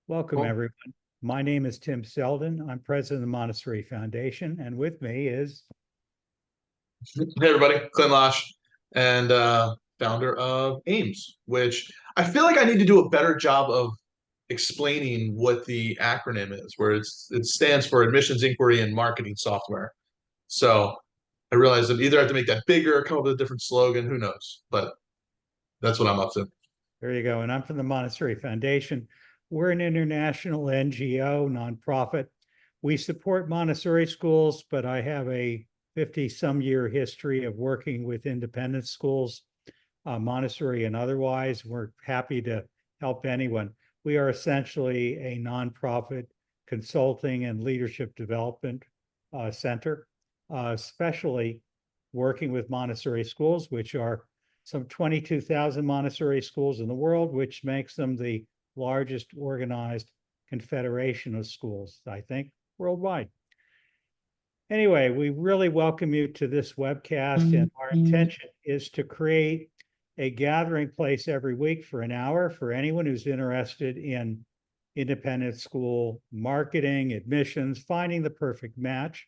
Welcome, Well, everyone. My name is Tim Selden. I'm president of the Montessori Foundation, and with me is hey everybody, Clint Losch, and founder of AIMS, which I feel like I need to do a better job of explaining what the acronym is, where it stands for Admissions Inquiry and Marketing Software. So I realized that either I have to make that bigger, come up with a different slogan, who knows? But that's what I'm up to. there you go. And I'm from the Montessori Foundation. We're an international NGO, nonprofit. We support Montessori schools, but I have a 50-some year history of working with independent schools, Montessori and otherwise. We're happy to help anyone. We are essentially a nonprofit consulting and leadership development center, especially working with Montessori schools, which are some 22,000 Montessori schools in the world, which makes them the largest organized confederation of schools, I think, worldwide. Anyway, we really welcome you to this webcast, and our intention is to create a gathering place every week for an hour for anyone who's interested in independent school marketing, admissions, finding the perfect match.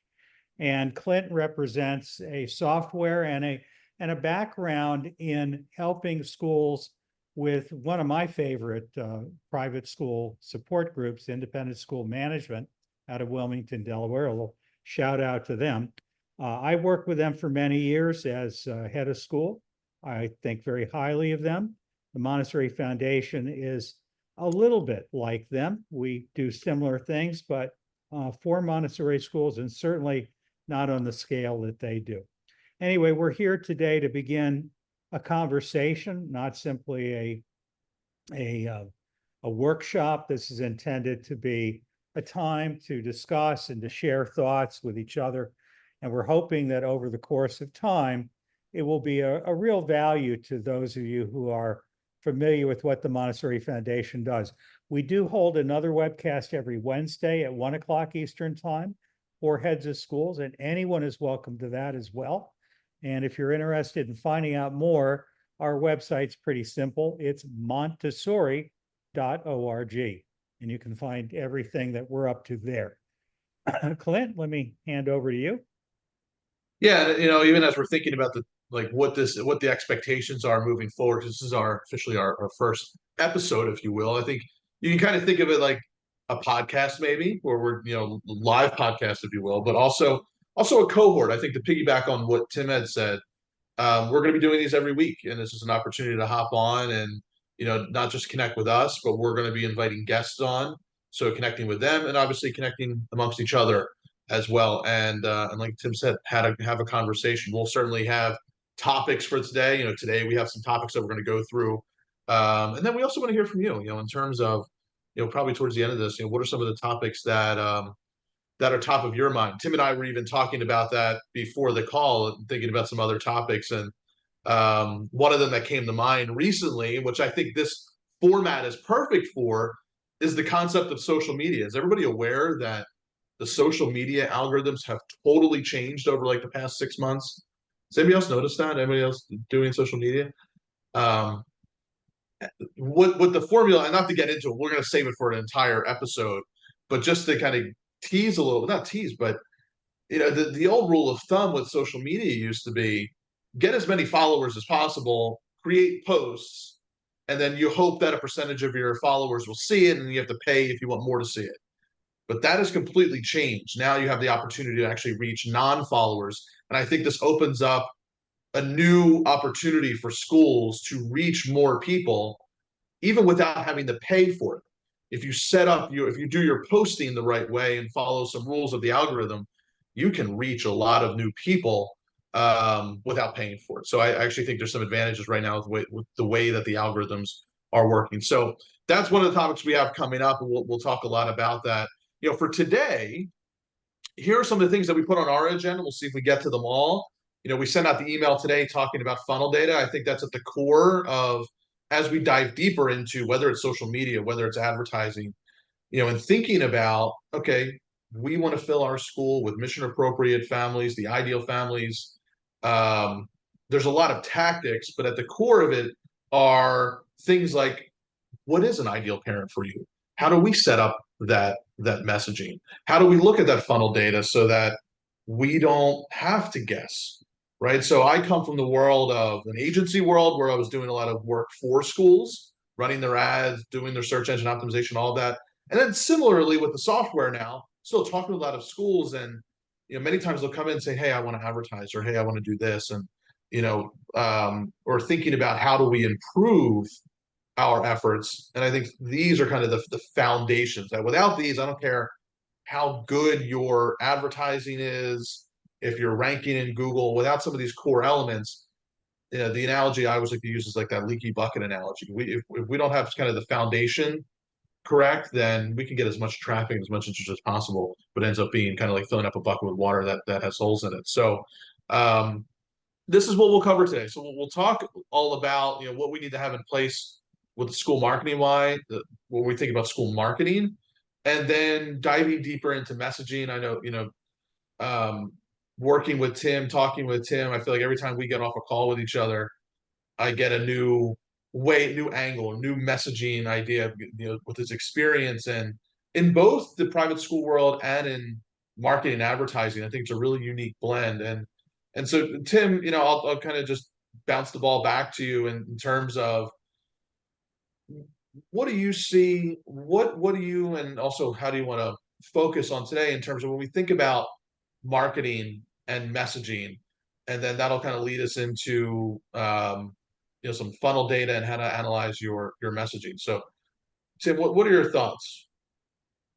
And Clint represents a software and a background in helping schools with one of my favorite private school support groups, Independent School Management, out of Wilmington, Delaware. A little shout out to them. I worked with them for many years as head of school. I think very highly of them. The Montessori Foundation is a little bit like them. We do similar things, but for Montessori schools, and certainly not on the scale that they do. Anyway, we're here today to begin a conversation, not simply a workshop. This is intended to be a time to discuss and to share thoughts with each other. And we're hoping that over the course of time, it will be a real value to those of you who are familiar with what the Montessori Foundation does. We do hold another webcast every Wednesday at 1 o'clock Eastern Time for heads of schools, and anyone is welcome to that as well. And if you're interested in finding out more, our website's pretty simple. It's montessori.org, and you can find everything that we're up to there. Clint, let me hand over to you. Yeah, even as we're thinking about what the expectations are moving forward, this is officially our first episode, if you will. I think you can kind of think of it like a podcast, maybe, where we're live podcast, if you will, but also a cohort. I think to piggyback on what Tim had said, we're going to be doing these every week, and this is an opportunity to hop on and not just connect with us, but we're going to be inviting guests on, so connecting with them and obviously connecting amongst each other as well. And like Tim said, have a conversation. We'll certainly have topics for today. Today we have some topics that we're going to go through, and then we also want to hear from you. In terms of probably towards the end of this, what are some of the topics that are top of your mind? Tim and I were even talking about that before the call, thinking about some other topics, and one of them that came to mind recently, which I think this format is perfect for, is the concept of social media. Is everybody aware that the social media algorithms have totally changed over like the past 6 months? Has anybody else noticed that? Anybody else doing social media? What the formula, and not to get into it, we're going to save it for an entire episode, but just to kind of tease a little, not tease, but the old rule of thumb with social media used to be get as many followers as possible, create posts, and then you hope that a percentage of your followers will see it, and you have to pay if you want more to see it. But that has completely changed. Now you have the opportunity to actually reach non-followers. And I think this opens up a new opportunity for schools to reach more people, even without having to pay for it. If you do your posting the right way and follow some rules of the algorithm, you can reach a lot of new people without paying for it. So I actually think there's some advantages right now with the way that the algorithms are working. So that's one of the topics we have coming up, and we'll talk a lot about that. For today, here are some of the things that we put on our agenda. We'll see if we get to them all. We sent out the email today talking about funnel data. I think that's at the core of, as we dive deeper into whether it's social media, whether it's advertising, and thinking about, okay, we want to fill our school with mission appropriate families, the ideal families. There's a lot of tactics, but at the core of it are things like, what is an ideal parent for you? how do we set up that messaging? How do we look at that funnel data so that we don't have to guess, right? So I come from the world of an agency world where I was doing a lot of work for schools, running their ads, doing their search engine optimization, all of that. And then similarly with the software now, still talking to a lot of schools, and many times they'll come in and say, "Hey, I want to advertise," or "Hey, I want to do this," and or thinking about how do we improve our efforts. And I think these are kind of the foundations that without these, I don't care how good your advertising is, if you're ranking in Google, without some of these core elements, the analogy I always like to use is like that leaky bucket analogy. If we don't have kind of the foundation correct, then we can get as much traffic, as much interest as possible, but it ends up being kind of like filling up a bucket with water that has holes in it. So um, this is what we'll cover today. So we'll talk all about what we need to have in place with the school marketing, what we think about school marketing, and then diving deeper into messaging. I know um, working with Tim, talking with Tim, I feel like every time we get off a call with each other, I get a new new angle, new messaging idea, with his experience and in both the private school world and in marketing and advertising. I think it's a really unique blend. And so Tim, I'll kind of just bounce the ball back to you in terms of what do you see, what do you, and also how do you want to focus on today in terms of when we think about marketing and messaging, and then that'll kind of lead us into some funnel data and how to analyze your messaging. So Tim, what are your thoughts?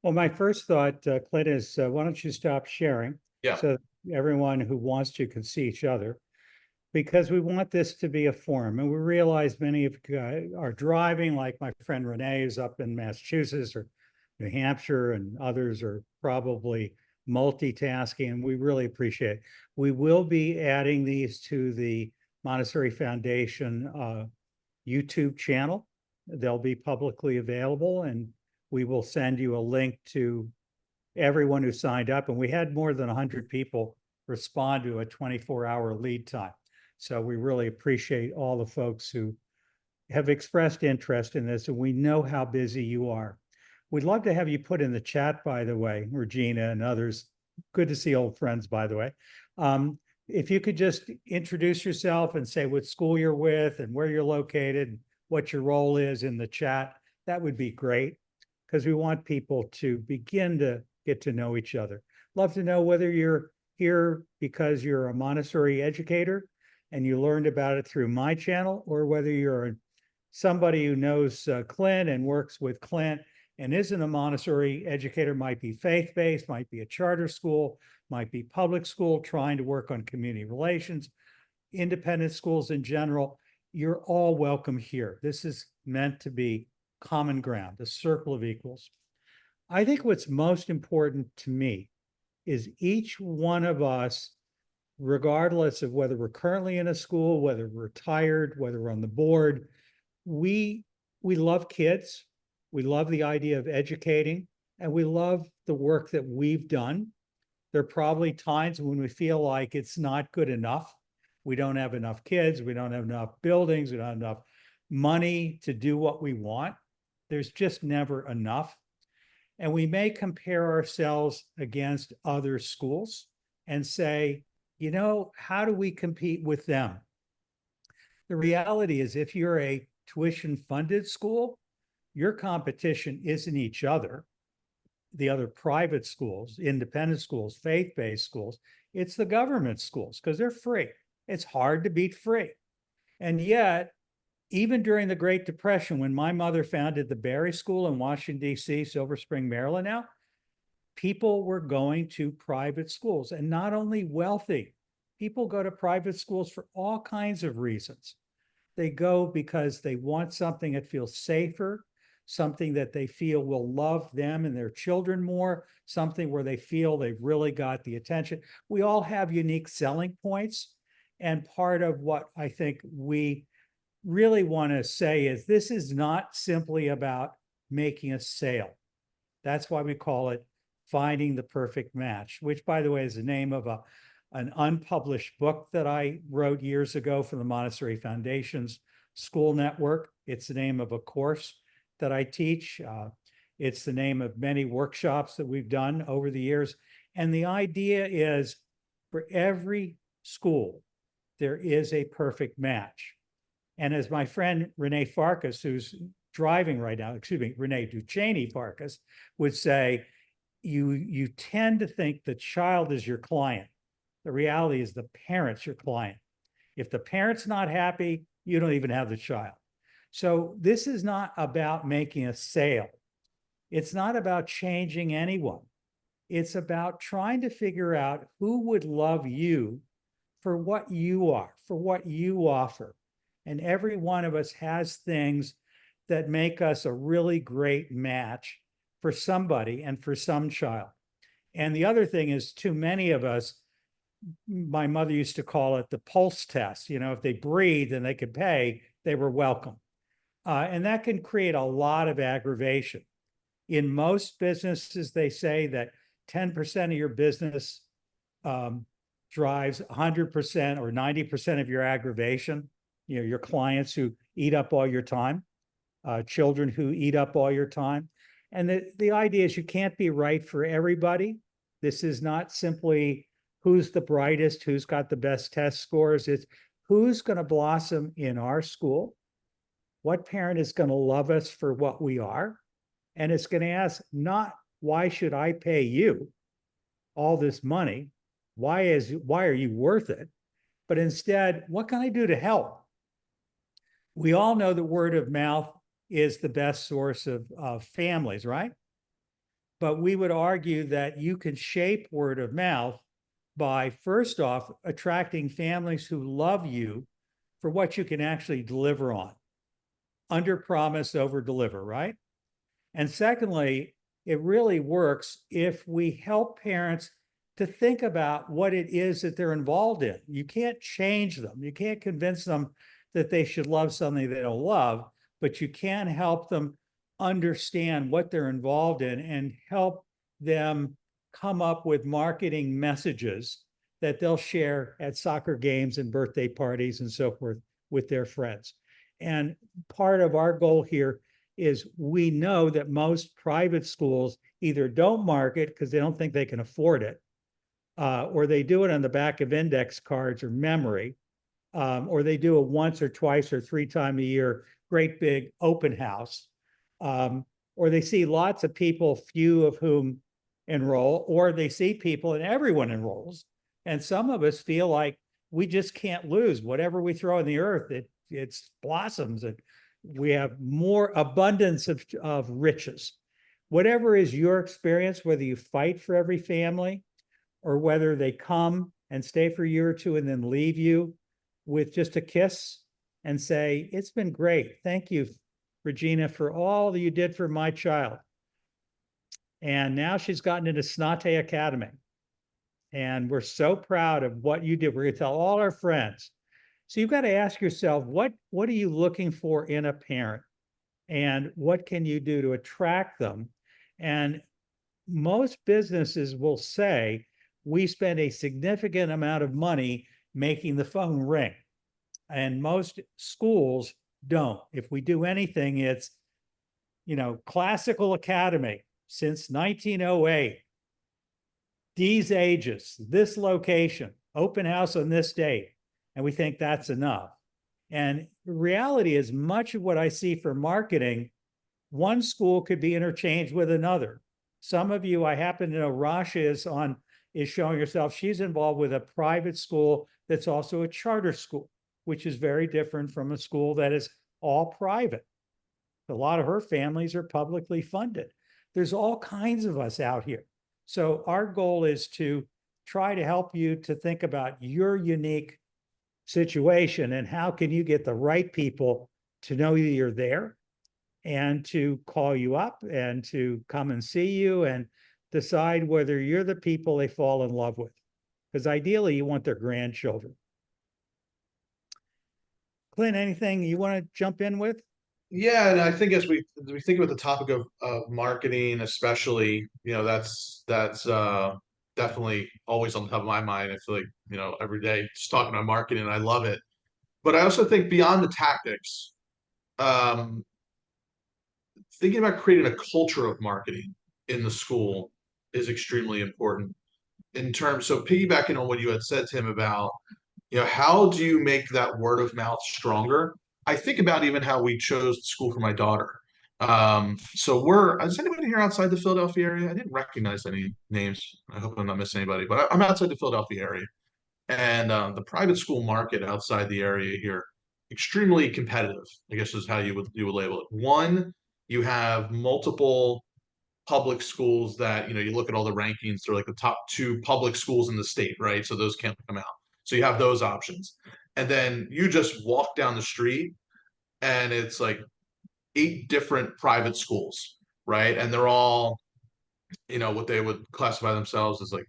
Well, my first thought, Clint, is why don't you stop sharing Yeah. so everyone who wants to can see each other, because we want this to be a forum. And we realize many of you are driving, like my friend Renee is up in Massachusetts or New Hampshire, and others are probably multitasking, and we really appreciate it. We will be adding these to the Montessori Foundation YouTube channel. They'll be publicly available, and we will send you a link to everyone who signed up. And we had more than 100 people respond to a 24-hour lead time. So we really appreciate all the folks who have expressed interest in this, and we know how busy you are. We'd love to have you put in the chat, by the way, Regina and others. Good to see old friends, by the way. If you could just introduce yourself and say what school you're with and where you're located, what your role is in the chat, that would be great, because we want people to begin to get to know each other. Love to know whether you're here because you're a Montessori educator and you learned about it through my channel, or whether you're somebody who knows Clint and works with Clint and isn't a Montessori educator, might be faith-based, might be a charter school, might be public school, trying to work on community relations, independent schools in general. You're all welcome here. This is meant to be common ground, a circle of equals. I think what's most important to me is each one of us, regardless of whether we're currently in a school, whether we're retired, whether we're on the board, we love kids. We love the idea of educating, and we love the work that we've done. There are probably times when we feel like it's not good enough. We don't have enough kids. We don't have enough buildings. We don't have enough money to do what we want. There's just never enough. And we may compare ourselves against other schools and say, how do we compete with them? The reality is, if you're a tuition-funded school, your competition isn't each other, the other private schools, independent schools, faith-based schools. It's the government schools, because they're free. It's hard to beat free. And yet, even during the Great Depression, when my mother founded the Berry School in Washington, D.C., Silver Spring, Maryland now, people were going to private schools. And not only wealthy, people go to private schools for all kinds of reasons. They go because they want something that feels safer, something that they feel will love them and their children more, something where they feel they've really got the attention. We all have unique selling points. And part of what I think we really want to say is this is not simply about making a sale. That's why we call it Finding the Perfect Match, which, by the way, is the name of an unpublished book that I wrote years ago for the Montessori Foundation's school network. It's the name of a course that I teach. It's the name of many workshops that we've done over the years. And the idea is for every school, there is a perfect match. And as my friend Renee Farkas, who's driving right now, excuse me, Renee Ducheney Farkas, would say, you tend to think the child is your client. The reality is the parent's your client. If the parent's not happy, you don't even have the child. So this is not about making a sale. It's not about changing anyone. It's about trying to figure out who would love you for what you are, for what you offer. And every one of us has things that make us a really great match for somebody and for some child. And the other thing is, too many of us, my mother used to call it the pulse test. You know, if they breathed and they could pay, they were welcome. And that can create a lot of aggravation. In most businesses, they say that 10% of your business drives 100% or 90% of your aggravation. You know, your clients who eat up all your time, children who eat up all your time. And the idea is you can't be right for everybody. This is not simply who's the brightest, who's got the best test scores. It's who's going to blossom in our school, what parent is going to love us for what we are. And it's going to ask not, why should I pay you all this money? Why are you worth it? But instead, what can I do to help? We all know that word of mouth is the best source of families, right? But we would argue that you can shape word of mouth by, first off, attracting families who love you for what you can actually deliver on. Under promise, over deliver, right? And secondly, it really works if we help parents to think about what it is that they're involved in. You can't change them. You can't convince them that they should love something they don't love, but you can help them understand what they're involved in and help them come up with marketing messages that they'll share at soccer games and birthday parties and so forth with their friends. And part of our goal here is we know that most private schools either don't market because they don't think they can afford it, or they do it on the back of index cards or memory, or they do a once or twice or 3 times a year great big open house, or they see lots of people, few of whom enroll, or they see people and everyone enrolls. And some of us feel like we just can't lose. Whatever we throw in the earth, it blossoms, and we have more abundance of riches. Whatever is your experience, whether you fight for every family or whether they come and stay for a year or two and then leave you with just a kiss and say, it's been great. Thank you, Regina, for all that you did for my child. And now she's gotten into Snate Academy. And we're so proud of what you did. We're going to tell all our friends. So you've got to ask yourself, what are you looking for in a parent? And what can you do to attract them? And most businesses will say, we spend a significant amount of money making the phone ring. And most schools don't. If we do anything, it's, classical academy since 1908. These ages, this location, open house on this date. And we think that's enough. And the reality is, much of what I see for marketing, one school could be interchanged with another. Some of you, I happen to know Rasha is showing herself. She's involved with a private school that's also a charter school, which is very different from a school that is all private. A lot of her families are publicly funded. There's all kinds of us out here. So our goal is to try to help you to think about your unique situation and how can you get the right people to know you're there and to call you up and to come and see you and decide whether you're the people they fall in love with. Because ideally, you want their grandchildren. Clint, anything you want to jump in with? Yeah, and I think as we think about the topic of marketing, especially, that's definitely always on the top of my mind. I feel like, every day just talking about marketing, I love it. But I also think beyond the tactics, thinking about creating a culture of marketing in the school is extremely important in terms. So piggybacking on what you had said, Tim, about, how do you make that word of mouth stronger? I think about even how we chose the school for my daughter. So is anybody here outside the Philadelphia area? I didn't recognize any names. I hope I'm not missing anybody, but I'm outside the Philadelphia area. And the private school market outside the area here, extremely competitive, I guess is how you would label it. One, you have multiple public schools that, you look at all the rankings, they're like the top two public schools in the state, right? So those can't come out. So you have those options. And then you just walk down the street and it's like 8 different private schools, right? And they're all, what they would classify themselves as like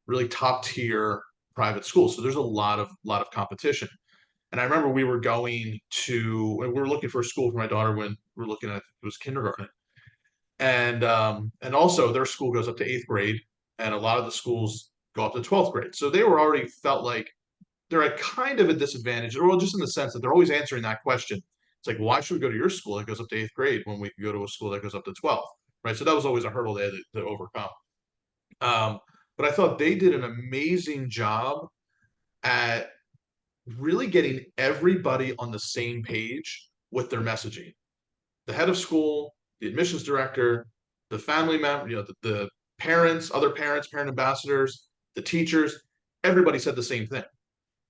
really top tier private schools. So there's a lot of competition. And I remember we were looking for a school for my daughter when we were looking at, it was kindergarten. And also their school goes up to 8th grade, and a lot of the schools go up to 12th grade. So they were already felt like they're at kind of a disadvantage, or just in the sense that they're always answering that question. It's like, why should we go to your school that goes up to 8th grade when we can go to a school that goes up to 12th, right? So that was always a hurdle they had to overcome. But I thought they did an amazing job at really getting everybody on the same page with their messaging. The head of school, the admissions director, the family member, the parents, other parents, parent ambassadors, the teachers, everybody said the same thing,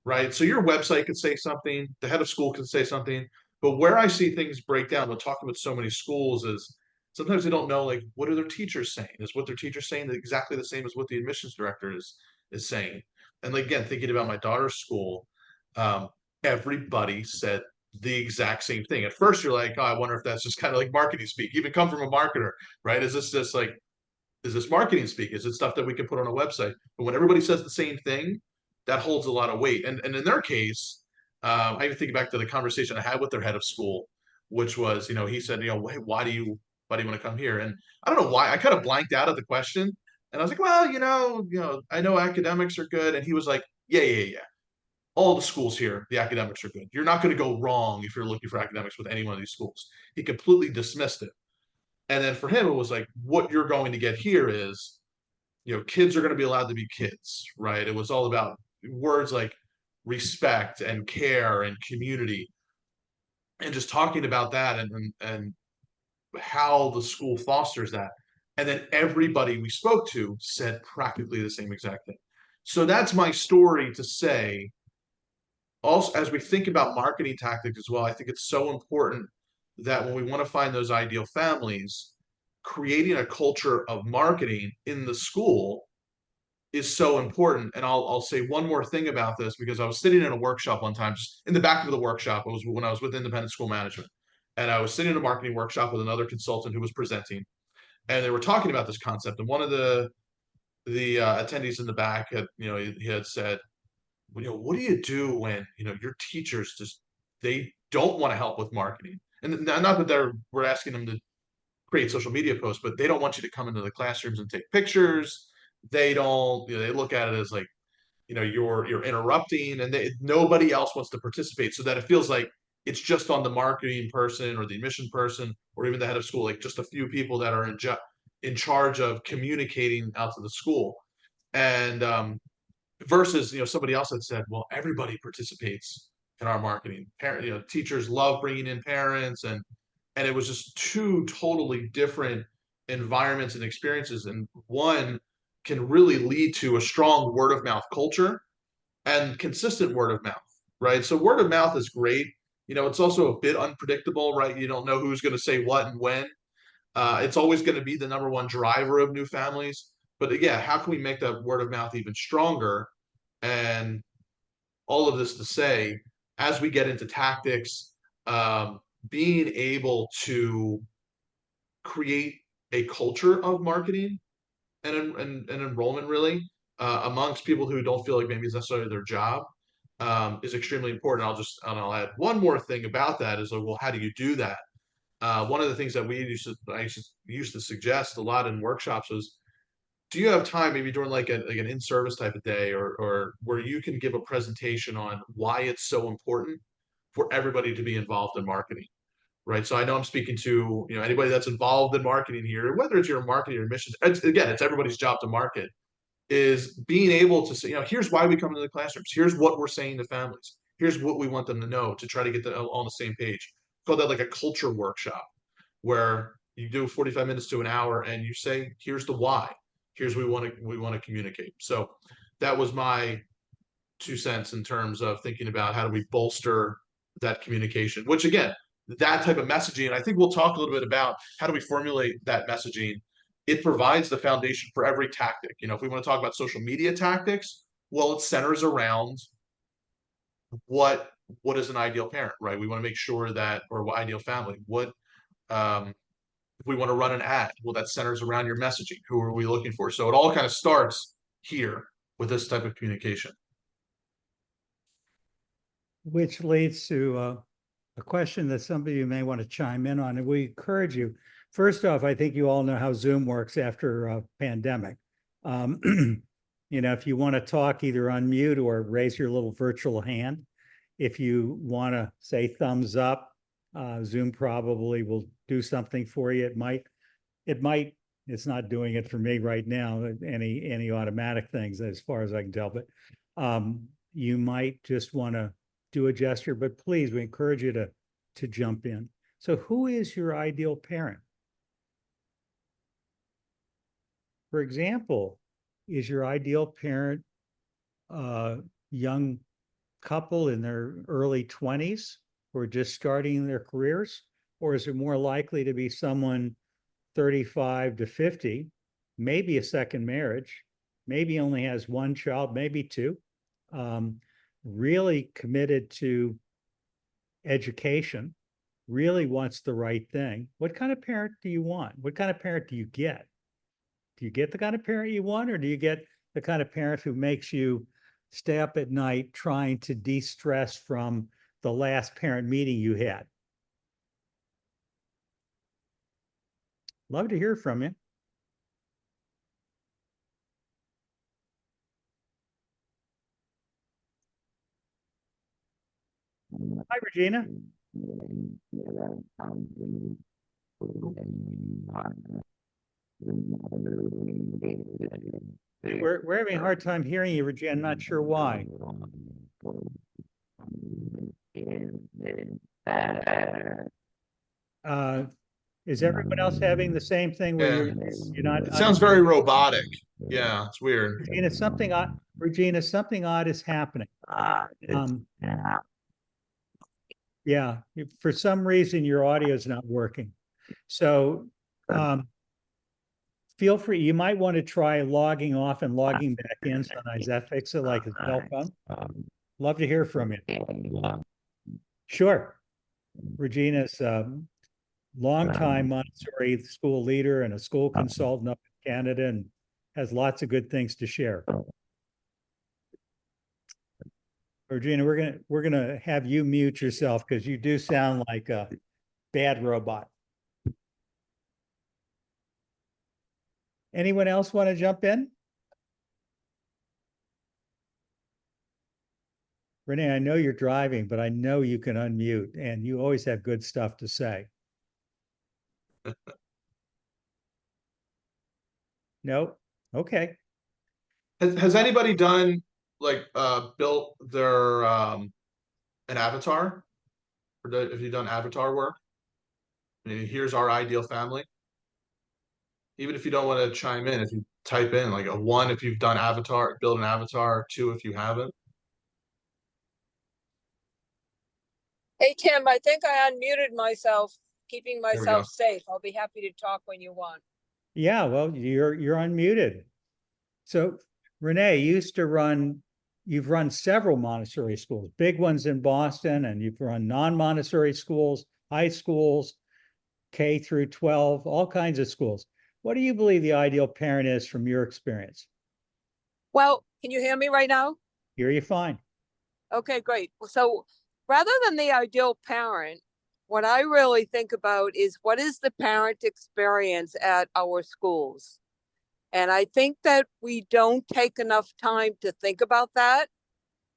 right? So your website could say something, the head of school could say something, but where I see things break down when talking with so many schools is sometimes they don't know, like, what are their teachers saying? Is what their teachers saying exactly the same as what the admissions director is saying? And like, again, thinking about my daughter's school, um, everybody said the exact same thing. At first, you're like, oh, I wonder if that's just kind of like marketing speak, even come from a marketer, right? Is this just like, is this marketing speak? Is it stuff that we can put on a website? But when everybody says the same thing, that holds a lot of weight. And in their case, I even think back to the conversation I had with their head of school, which was, he said, why do you want to come here? And I don't know why I kind of blanked out of the question. And I was like, well, I know academics are good. And he was like, yeah. All the schools here, the academics are good. You're not going to go wrong if you're looking for academics with any one of these schools. He completely dismissed it. And then for him, it was like, what you're going to get here is, kids are going to be allowed to be kids, right? It was all about words like respect and care and community, and just talking about that and how the school fosters that. And then everybody we spoke to said practically the same exact thing. So that's my story to say. Also, as we think about marketing tactics as well, I think it's so important that when we want to find those ideal families, creating a culture of marketing in the school is so important. And I'll say one more thing about this, because I was sitting in a workshop one time, just in the back of the workshop. It was when I was with independent school management, and I was sitting in a marketing workshop with another consultant who was presenting, and they were talking about this concept. And one of the attendees in the back had, he had said, what do you do when, your teachers just, they don't want to help with marketing? And not that we're asking them to create social media posts, but they don't want you to come into the classrooms and take pictures. They don't, they look at it as like, you're interrupting, and nobody else wants to participate, so that it feels like it's just on the marketing person or the admission person or even the head of school, like just a few people that are in charge of communicating out to the school. And versus, somebody else had said, well, everybody participates in our marketing. Teachers love bringing in parents, and it was just two totally different environments and experiences, and one can really lead to a strong word of mouth culture and consistent word of mouth, right? So word of mouth is great. It's also a bit unpredictable, right? You don't know who's going to say what and when. It's always going to be the number one driver of new families. But yeah, how can we make that word of mouth even stronger? And all of this to say, as we get into tactics, being able to create a culture of marketing and enrollment, really, amongst people who don't feel like maybe it's necessarily their job, is extremely important. I'll add one more thing about that is like, well, how do you do that? One of the things that I used to suggest a lot in workshops was, do you have time maybe during like an in-service type of day, or where you can give a presentation on why it's so important for everybody to be involved in marketing, right? So I know I'm speaking to, anybody that's involved in marketing here, whether it's your marketing or admissions, it's everybody's job to market, is being able to say, here's why we come into the classrooms. Here's what we're saying to families. Here's what we want them to know to try to get them all on the same page. Call that like a culture workshop, where you do 45 minutes to an hour and you say, here's the why. Here's what we want to communicate. So that was my 2 cents in terms of thinking about how do we bolster that communication, which again, that type of messaging, and I think we'll talk a little bit about how do we formulate that messaging. It provides the foundation for every tactic. If we want to talk about social media tactics, well, it centers around what is an ideal parent, right? We want to make sure that, or what ideal family, if we want to run an ad, well, that centers around your messaging. Who are we looking for? So it all kind of starts here with this type of communication. Which leads to a question that some of you may want to chime in on, and we encourage you. First off, I think you all know how Zoom works after a pandemic. If you want to talk, either unmute or raise your little virtual hand. If you want to say thumbs up, Zoom probably will do something for you. It's not doing it for me right now, any automatic things as far as I can tell, but you might just want to do a gesture, but please, we encourage you to jump in. So who is your ideal parent? For example, is your ideal parent a young couple in their early 20s who are just starting their careers? Or is it more likely to be someone 35 to 50, maybe a second marriage, maybe only has one child, maybe two, really committed to education, really wants the right thing? What kind of parent do you want? What kind of parent do you get? Do you get the kind of parent you want, or do you get the kind of parent who makes you stay up at night trying to de-stress from the last parent meeting you had? Love to hear from you. Hi, Regina. We're having a hard time hearing you, Regina. I'm not sure why. Is everyone else having the same thing where you're not? It sounds very robotic. Yeah, it's weird. Regina, something odd is happening. Yeah, for some reason your audio is not working. So feel free. You might want to try logging off and logging back in. Sometimes that fixes it, like a cell phone. Love to hear from you. Sure. Regina's longtime Montessori school leader and a school consultant up in Canada, and has lots of good things to share. Regina, we're gonna have you mute yourself because you do sound like a bad robot. Anyone else want to jump in? Renee, I know you're driving, but I know you can unmute, and you always have good stuff to say. Nope. Okay. Has anybody done built their an avatar? Or have you done avatar work? I mean, here's our ideal family. Even if you don't want to chime in, if you type in like a 1 if you've done avatar, build an avatar, 2 if you haven't. Hey, Tim, I think I unmuted myself, keeping There we myself go. safe. I'll be happy to talk when you want. Yeah, well, you're unmuted. So Renee, you've run several Montessori schools, big ones in Boston, and you've run non-Montessori schools, high schools, K through 12, all kinds of schools. What do you believe the ideal parent is from your experience? Well, can you hear me right now? Hear you fine. Okay, great. So rather than the ideal parent, what I really think about is what is the parent experience at our schools? And I think that we don't take enough time to think about that,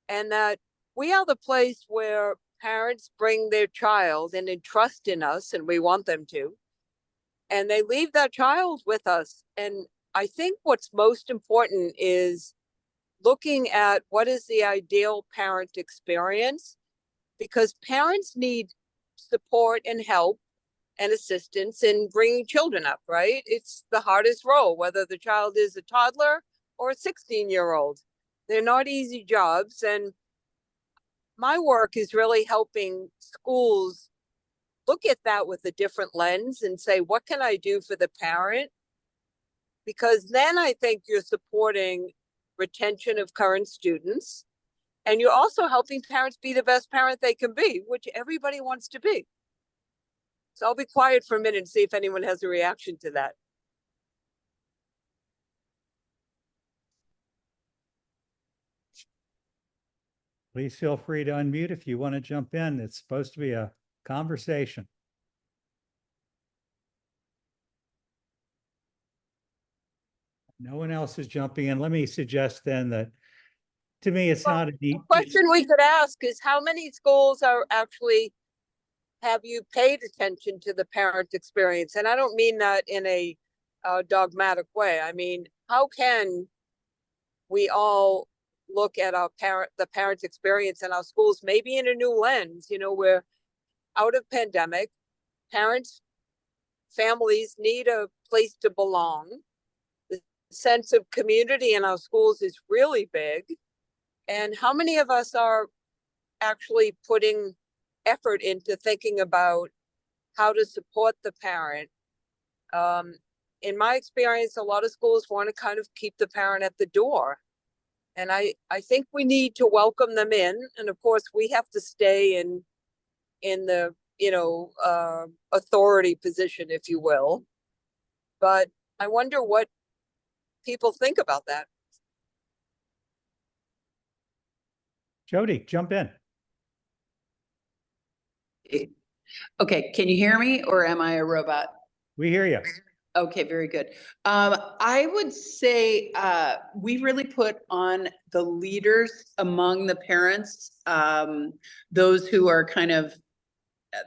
and that we are the place where parents bring their child and entrust in us, and we want them to, and they leave that child with us. And I think what's most important is looking at what is the ideal parent experience, because parents need support and help and assistance in bringing children up, right? It's the hardest role, whether the child is a toddler or a 16-year-old. They're not easy jobs. And my work is really helping schools look at that with a different lens and say, what can I do for the parent? Because then I think you're supporting retention of current students, and you're also helping parents be the best parent they can be, which everybody wants to be. So I'll be quiet for a minute and see if anyone has a reaction to that. Please feel free to unmute if you want to jump in. It's supposed to be a conversation. No one else is jumping in. Let me suggest then that, to me, it's not a deep question we could ask is, how many schools are actually, have you paid attention to the parent experience? And I don't mean that in a dogmatic way. I mean, how can we all look at the parent experience in our schools, maybe in a new lens? You know, we're out of pandemic, parents, families need a place to belong. The sense of community in our schools is really big. And how many of us are actually putting effort into thinking about how to support the parent? In my experience, a lot of schools want to kind of keep the parent at the door. And I think we need to welcome them in. And of course, we have to stay in the, authority position, if you will. But I wonder what people think about that. Jody, jump in. Okay, can you hear me, or am I a robot? We hear you. Okay, very good. I would say we really put on the leaders among the parents, those who are kind of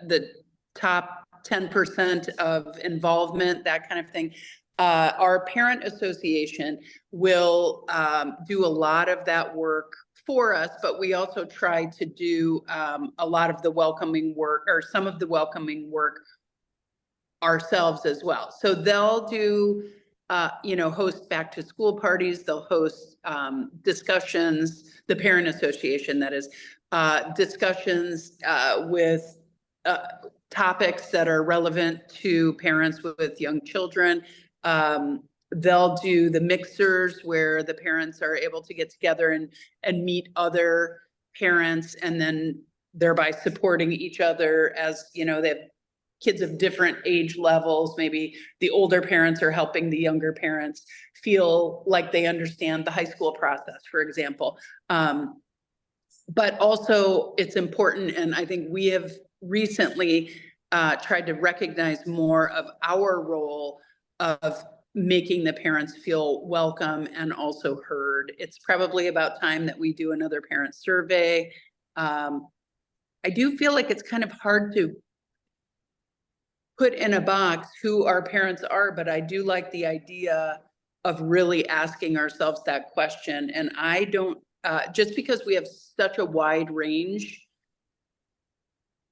the top 10% of involvement, that kind of thing. Our parent association will do a lot of that work for us, but we also try to do a lot of the welcoming work, or some of the welcoming work ourselves as well. So they'll do, host back to school parties. They'll host discussions, the parent association, that is, discussions with topics that are relevant to parents with young children. They'll do the mixers where the parents are able to get together and meet other parents, and then thereby supporting each other as, they have kids of different age levels. Maybe the older parents are helping the younger parents feel like they understand the high school process, for example. But also it's important, and I think we have recently tried to recognize more of our role of making the parents feel welcome and also heard. It's probably about time that we do another parent survey. I do feel like it's kind of hard to put in a box who our parents are, but I do like the idea of really asking ourselves that question. And I don't, just because we have such a wide range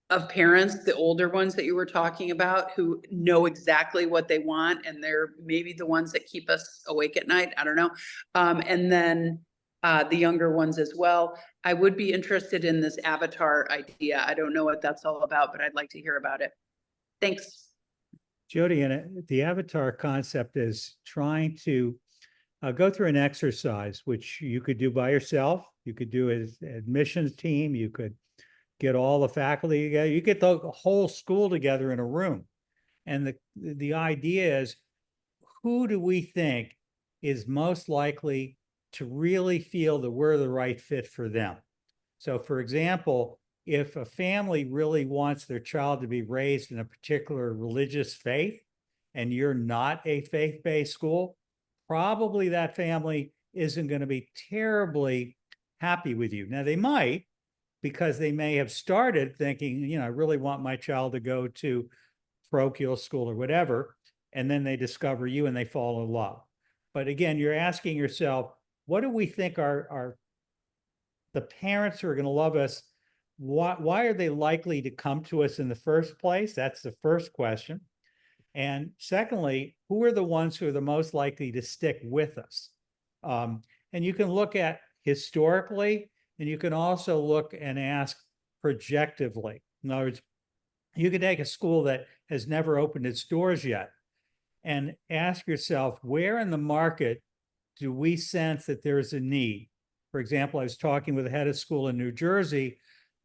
of parents, the older ones that you were talking about, who know exactly what they want, and they're maybe the ones that keep us awake at night, I don't know. And then the younger ones as well. I would be interested in this avatar idea. I don't know what that's all about, but I'd like to hear about it. Thanks. Jody, and the avatar concept is trying to go through an exercise, which you could do by yourself. You could do as admissions team. You could get all the faculty together. You get the whole school together in a room. And the idea is, who do we think is most likely to really feel that we're the right fit for them? So for example, if a family really wants their child to be raised in a particular religious faith, and you're not a faith-based school, probably that family isn't going to be terribly happy with you. Now, they might, because they may have started thinking, you know, I really want my child to go to parochial school or whatever, and then they discover you and they fall in love. But again, you're asking yourself, what do we think are the parents who are going to love us? Why are they likely to come to us in the first place? That's the first question. And secondly, who are the ones who are the most likely to stick with us? And you can look at historically, and you can also look and ask projectively. In other words, you can take a school that has never opened its doors yet and ask yourself, where in the market do we sense that there is a need? For example, I was talking with a head of school in New Jersey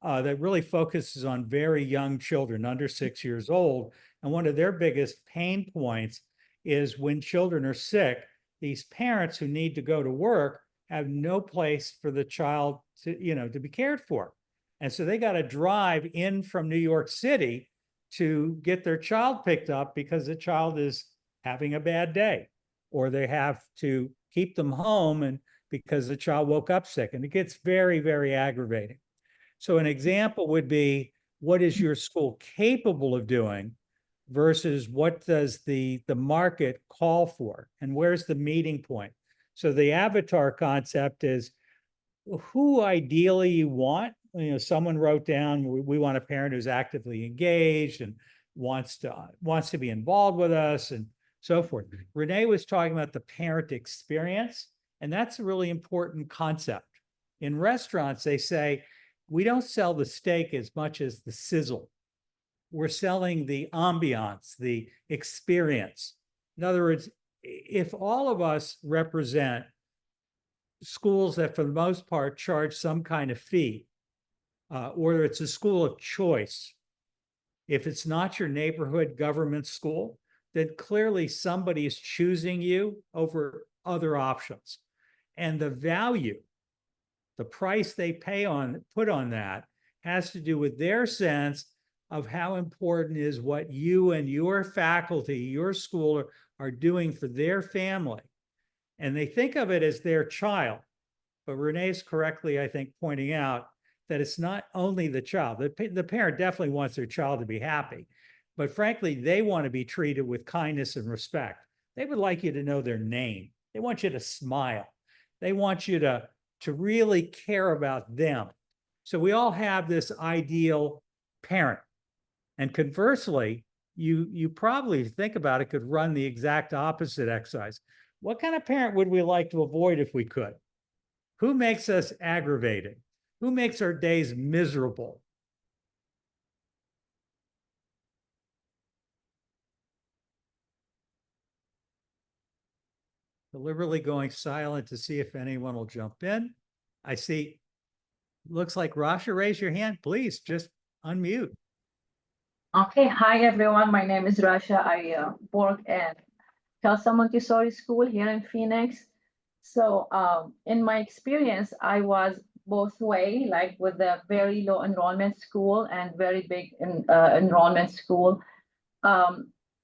that really focuses on very young children under 6 years old. And one of their biggest pain points is when children are sick, these parents who need to go to work have no place for the child to, you know, to be cared for. And so they got to drive in from New York City to get their child picked up because the child is having a bad day, or they have to keep them home and because the child woke up sick, and it gets very, very aggravating. So an example would be, what is your school capable of doing versus what does the market call for, and where's the meeting point? So the avatar concept is who ideally you want. You know, someone wrote down, we want a parent who's actively engaged and wants to be involved with us and so forth. Renee was talking about the parent experience, and that's a really important concept. In restaurants, they say, we don't sell the steak as much as the sizzle. We're selling the ambiance, the experience. In other words, if all of us represent schools that for the most part charge some kind of fee, or it's a school of choice, if it's not your neighborhood government school, then clearly somebody is choosing you over other options. And the value, the price they put on that has to do with their sense of how important is what you and your faculty, your school are doing for their family. And they think of it as their child. But Renee's correctly, I think, pointing out that it's not only the child. The parent definitely wants their child to be happy. But frankly, they want to be treated with kindness and respect. They would like you to know their name. They want you to smile. They want you to really care about them. So we all have this ideal parent. And conversely, you probably think about it, could run the exact opposite exercise. What kind of parent would we like to avoid if we could? Who makes us aggravated? Who makes our days miserable? Deliberately going silent to see if anyone will jump in. I see, looks like Rasha, raise your hand. Please just unmute. Okay, hi everyone. My name is Rasha. I work at Tulsa Montessori School here in Phoenix. So in my experience, I was both way, like with a very low enrollment school and very big enrollment school.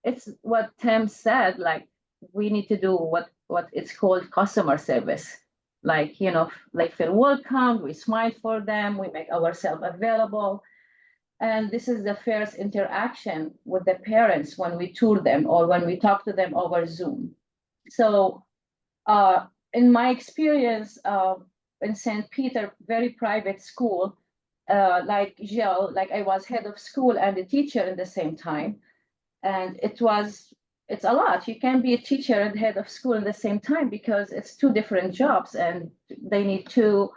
It's what Tim said, like we need to do what it's called customer service. Like, you know, like feel welcome, we smile for them, we make ourselves available. And this is the first interaction with the parents when we tour them or when we talk to them over Zoom. So in my experience in St. Peter, very private school, like Jill, like I was head of school and a teacher at the same time. And it's a lot. You can't be a teacher and head of school at the same time because it's two different jobs and they need two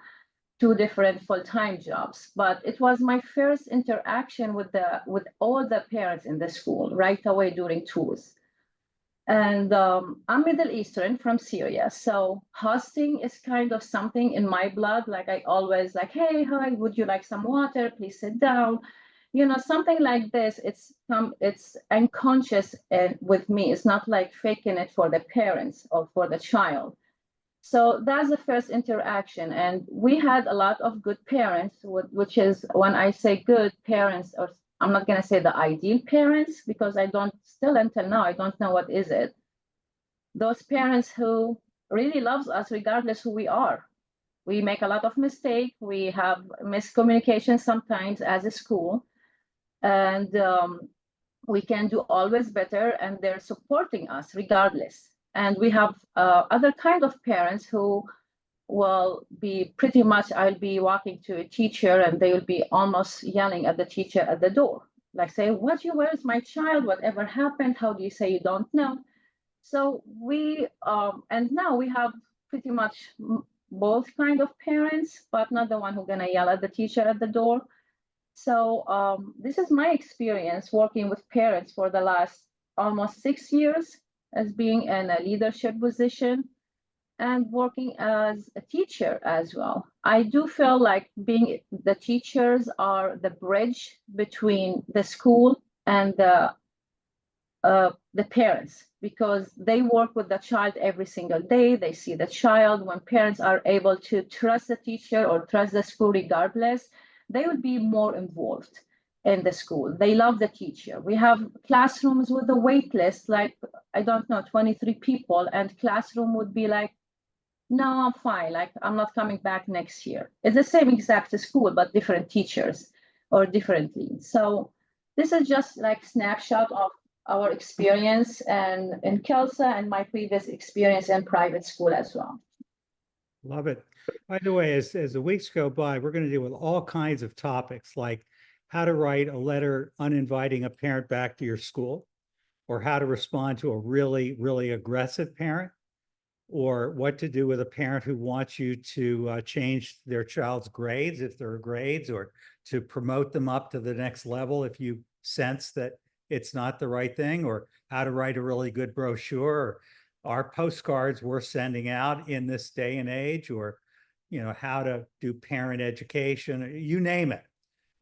different full-time jobs. But it was my first interaction with all the parents in the school right away during tours. And I'm Middle Eastern from Syria. So hosting is kind of something in my blood. Like I always like, hey, hi, would you like some water? Please sit down. You know, something like this, it's unconscious and with me. It's not like faking it for the parents or for the child. So that's the first interaction. And we had a lot of good parents, which is when I say good parents, or I'm not going to say the ideal parents, because still until now, I don't know what is it. Those parents who really loves us regardless who we are. we make a lot of mistakes. We have miscommunication sometimes as a school, and we can do always better, and they're supporting us regardless. And we have other kind of parents who will be pretty much, I'll be walking to a teacher and they will be almost yelling at the teacher at the door, like say, where is my child? Whatever happened? How do you say you don't know? So we, and now we have pretty much both kind of parents, but not the one who's gonna yell at the teacher at the door. So this is my experience working with parents for the last almost 6 years as being in a leadership position and working as a teacher as well. I do feel like being the teachers are the bridge between the school and the parents, because they work with the child every single day. They see the child. When parents are able to trust the teacher or trust the school regardless, they will be more involved in the school. They love the teacher. We have classrooms with a wait list, like, I don't know, 23 people, and classroom would be like, no, I'm fine. Like, I'm not coming back next year. It's the same exact school, but different teachers or different leads. So this is just like snapshot of our experience and in Kelsa and my previous experience in private school as well. Love it. By the way, as the weeks go by, we're going to deal with all kinds of topics, like how to write a letter uninviting a parent back to your school, or how to respond to a really, really aggressive parent, or what to do with a parent who wants you to change their child's grades, if there are grades, or to promote them up to the next level if you sense that it's not the right thing, or how to write a really good brochure, or our postcards we're sending out in this day and age, or, you know, how to do parent education, you name it.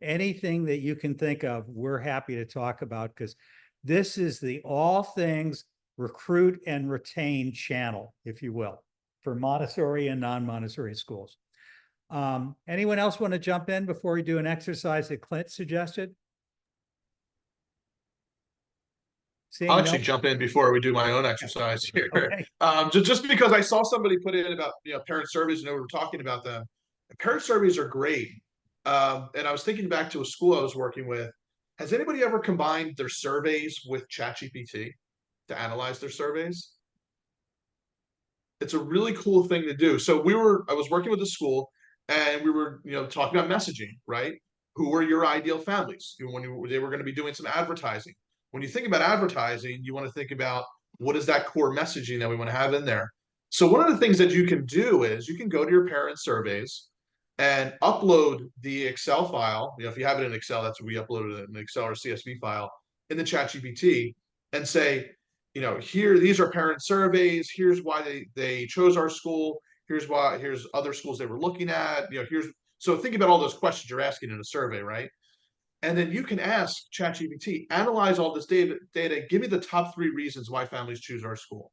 Anything that you can think of, we're happy to talk about, because this is the all things recruit and retain channel, if you will, for Montessori and non-Montessori schools. Anyone else want to jump in before we do an exercise that Clint suggested? I'll actually jump in before we do my own exercise here. Okay. Just because I saw somebody put in about, you know, parent surveys, and we were talking about them. Parent surveys are great. And I was thinking back to a school I was working with. Has anybody ever combined their surveys with ChatGPT to analyze their surveys? It's a really cool thing to do. So I was working with a school, and we were, you know, talking about messaging, right? Who were your ideal families? They were going to be doing some advertising. When you think about advertising, you want to think about what is that core messaging that we want to have in there. So one of the things that you can do is you can go to your parent surveys and upload the Excel file. You know, if you have it in Excel, that's what we uploaded it in Excel or CSV file in the ChatGPT, and say, you know, these are parent surveys. Here's why they chose our school. Here's other schools they were looking at. You know, so think about all those questions you're asking in a survey, right? And then you can ask ChatGPT, analyze all this data, give me the top 3 reasons why families choose our school.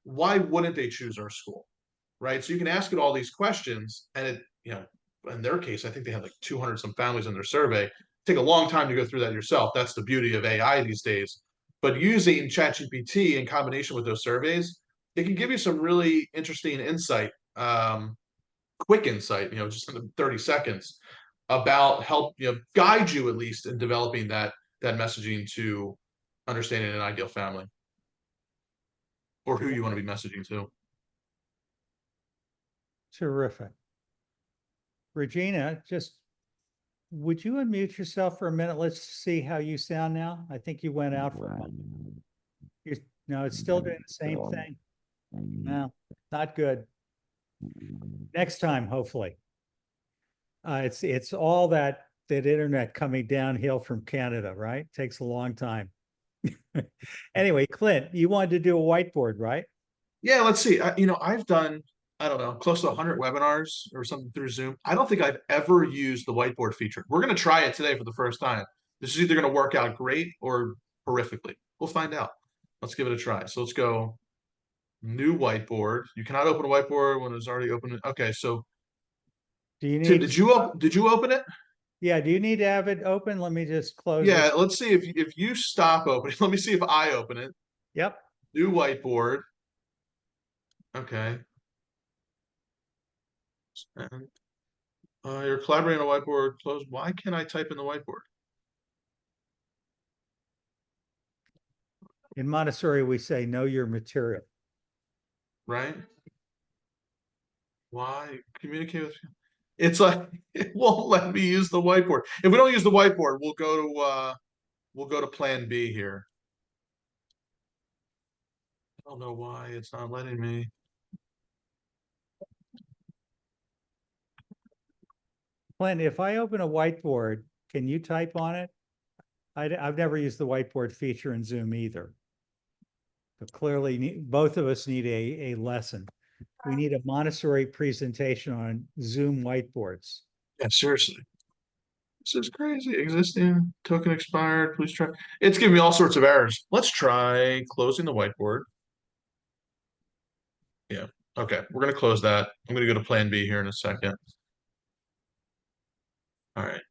Why wouldn't they choose our school, right? So you can ask it all these questions, and it, you know, in their case, I think they had like 200 some families in their survey. Take a long time to go through that yourself. That's the beauty of AI these days. But using ChatGPT in combination with those surveys, it can give you some really interesting insight, quick insight, you know, just in 30 seconds, about guide you at least in developing that messaging to understanding an ideal family, or who you want to be messaging to. Terrific. Regina, would you unmute yourself for a minute? Let's see how you sound now. I think you went out for a moment. No, it's still doing the same thing. No, not good. Next time, hopefully. It's all that internet coming downhill from Canada, right? Takes a long time. Anyway, Clint, you wanted to do a whiteboard, right? Yeah, let's see. You know, I've done, I don't know, close to 100 webinars or something through Zoom. I don't think I've ever used the whiteboard feature. We're going to try it today for the first time. This is either going to work out great or horrifically. We'll find out. Let's give it a try. So let's go new whiteboard. You cannot open a whiteboard when it's already open. Okay, so Tim, did you open it? Yeah, do you need to have it open? Let me just close. Yeah, let's see if you stop opening. Let me see if I open it. Yep. New whiteboard. Okay. And you're collaborating on a whiteboard. Close. Why can't I type in the whiteboard? In Montessori, we say, know your material. Right? Why communicate with? It's like it won't let me use the whiteboard. If we don't use the whiteboard, we'll go to plan B here. I don't know why it's not letting me. Clint, if I open a whiteboard, can you type on it? I've never used the whiteboard feature in Zoom either. But clearly, both of us need a lesson. We need a Montessori presentation on Zoom whiteboards. Yeah, seriously. This is crazy. Existing token expired. Please try. It's giving me all sorts of errors. Let's try closing the whiteboard. Yeah. Okay. We're going to close that. I'm going to go to plan B here in a second. All right.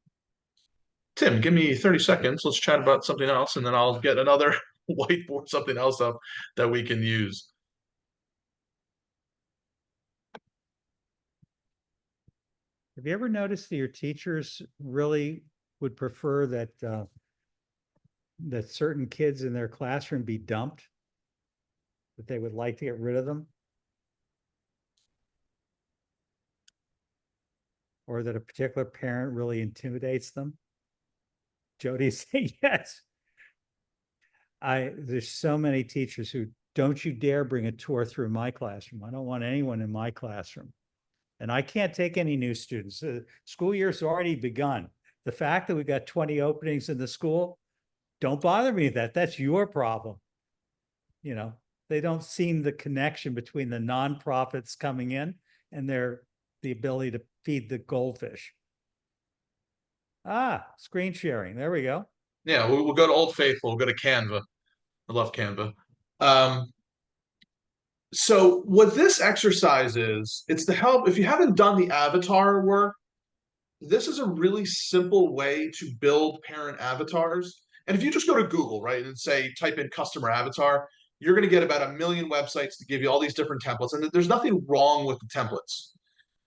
Tim, give me 30 seconds. Let's chat about something else, and then I'll get another whiteboard, something else up that we can use. Have you ever noticed that your teachers really would prefer that that certain kids in their classroom be dumped? That they would like to get rid of them? Or that a particular parent really intimidates them? Jody say yes. There's so many teachers who don't you dare bring a tour through my classroom. I don't want anyone in my classroom. And I can't take any new students. The school year's already begun. The fact that we've got 20 openings in the school, don't bother me with that. That's your problem. You know, they don't see the connection between the nonprofits coming in and the ability to feed the goldfish. Ah, screen sharing. There we go. Yeah, we'll go to Old Faithful. We'll go to Canva. I love Canva. So what this exercise is, it's to help, if you haven't done the avatar work, this is a really simple way to build parent avatars. And if you just go to Google, right, and say, type in customer avatar, you're going to get about 1 million websites to give you all these different templates. And there's nothing wrong with the templates.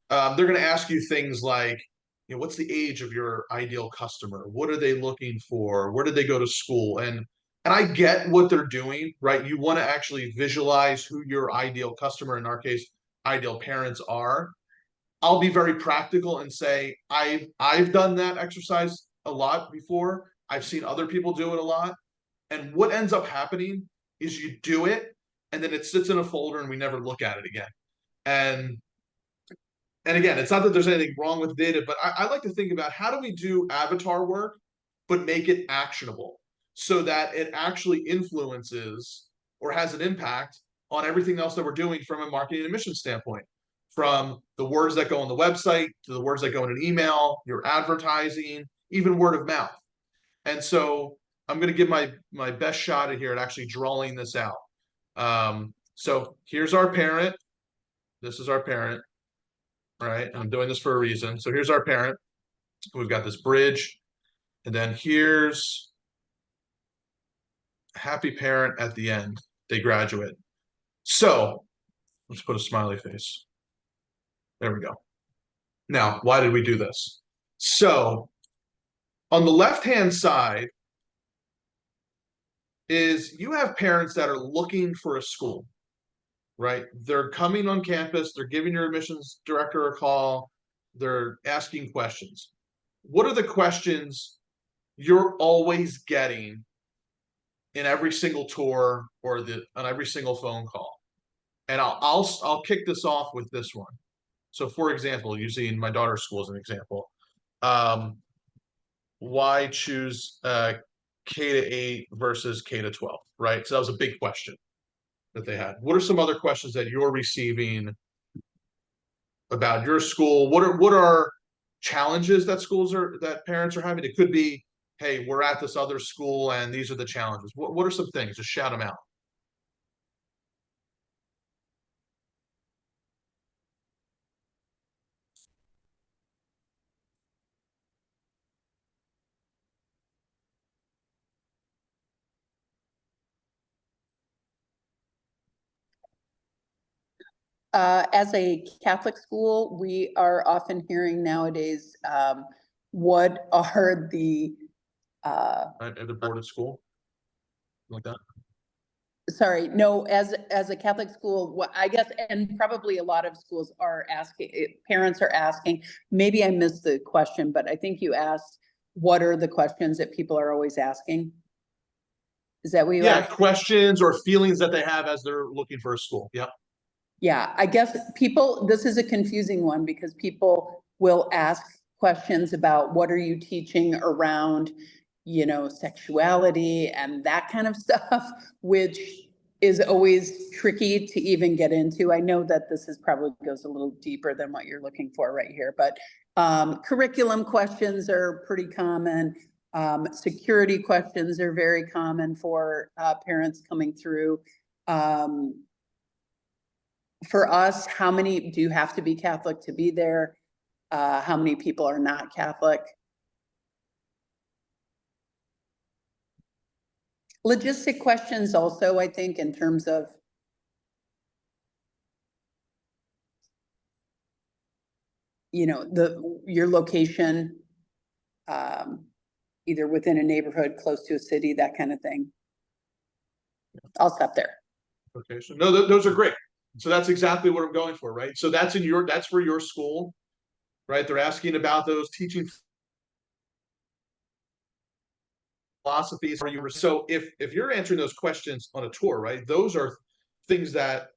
They're going to ask you things like, you know, what's the age of your ideal customer? What are they looking for? Where did they go to school? And I get what they're doing, right? You want to actually visualize who your ideal customer, in our case, ideal parents are. I'll be very practical and say I've done that exercise a lot before. I've seen other people do it a lot. And what ends up happening is you do it and then it sits in a folder and we never look at it again. And again, it's not that there's anything wrong with data, but I like to think about how do we do avatar work, but make it actionable so that it actually influences or has an impact on everything else that we're doing from a marketing and mission standpoint, from the words that go on the website to the words that go in an email, your advertising, even word of mouth. And so I'm going to give my best shot at here at actually drawing this out. So here's our parent. This is our parent. All right, I'm doing this for a reason. So here's our parent. We've got this bridge, and then here's a happy parent at the end. They graduate. So let's put a smiley face. There we go. Now, why did we do this? So on the left-hand side is you have parents that are looking for a school, right? They're coming on campus. They're giving your admissions director a call. They're asking questions. What are the questions you're always getting in every single tour or on every single phone call? And I'll kick this off with this one. So for example, using my daughter's school as an example, why choose K-8 versus K-12, right? So that was a big question that they had. What are some other questions that you're receiving about your school? What are challenges that parents are having? It could be, hey, we're at this other school and these are the challenges. What are some things? Just shout them out. As a Catholic school, we are often hearing nowadays, what are the, Right, at the board of school, like that. sorry, no, as a Catholic school, what I guess, and probably a lot of schools are asking, parents are asking, maybe I missed the question, but I think you asked, what are the questions that people are always asking? Is that what you Yeah, asked? questions or feelings that they have as they're looking for a school. Yep. Yeah, I guess people, this is a confusing one because people will ask questions about what are you teaching around, sexuality and that kind of stuff, which is always tricky to even get into. I know that this is probably goes a little deeper than what you're looking for right here, but curriculum questions are pretty common. Security questions are very common for parents coming through. For us, how many do you have to be Catholic to be there? How many people are not Catholic? Logistic questions also, I think, in terms of your location, either within a neighborhood, close to a city, that kind of thing. I'll stop there. Okay, so no, those are great. So that's exactly what I'm going for, right? So that's for your school, right? They're asking about those teaching philosophies. So if you're answering those questions on a tour, right? Those are things that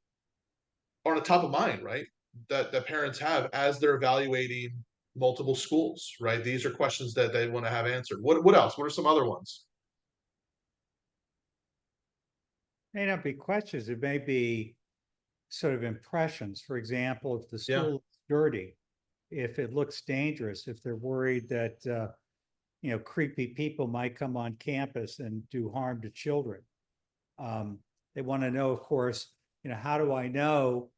are on the top of mind, right? That parents have as they're evaluating multiple schools, right? These are questions that they want to have answered. What else? What are some other ones? May not be questions, it may be sort of impressions. For example, if the school is dirty, if it looks dangerous, if they're worried that creepy people might come on campus and do harm to children. They want to know, of course, how do I know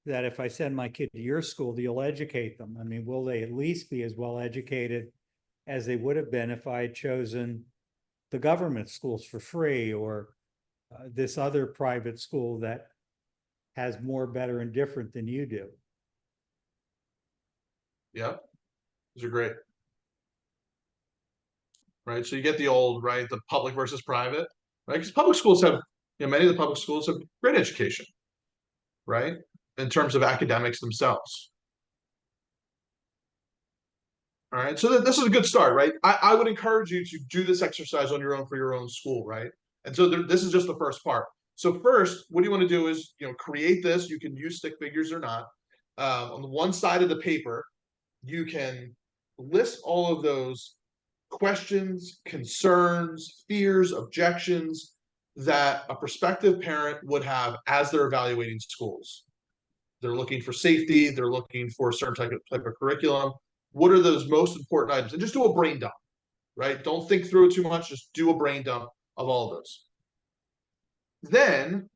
that if I send my kid to your school, you'll educate them? I mean, will they at least be as well educated as they would have been if I had chosen the government schools for free, or this other private school that has more, better, and different than you do? Yeah, those are great. Right, so you get the old, right, the public versus private, right? Because public schools have, many of the public schools have great education, right, in terms of academics themselves. All right, so this is a good start, right? I would encourage you to do this exercise on your own for your own school, right? And so this is just the first part. So first, what you want to do is, create this. You can use stick figures or not. On the one side of the paper, you can list all of those questions, concerns, fears, objections that a prospective parent would have as they're evaluating schools. They're looking for safety. They're looking for a certain type of curriculum. What are those most important items? And just do a brain dump, right? Don't think through it too much. Just do a brain dump of all of those. Then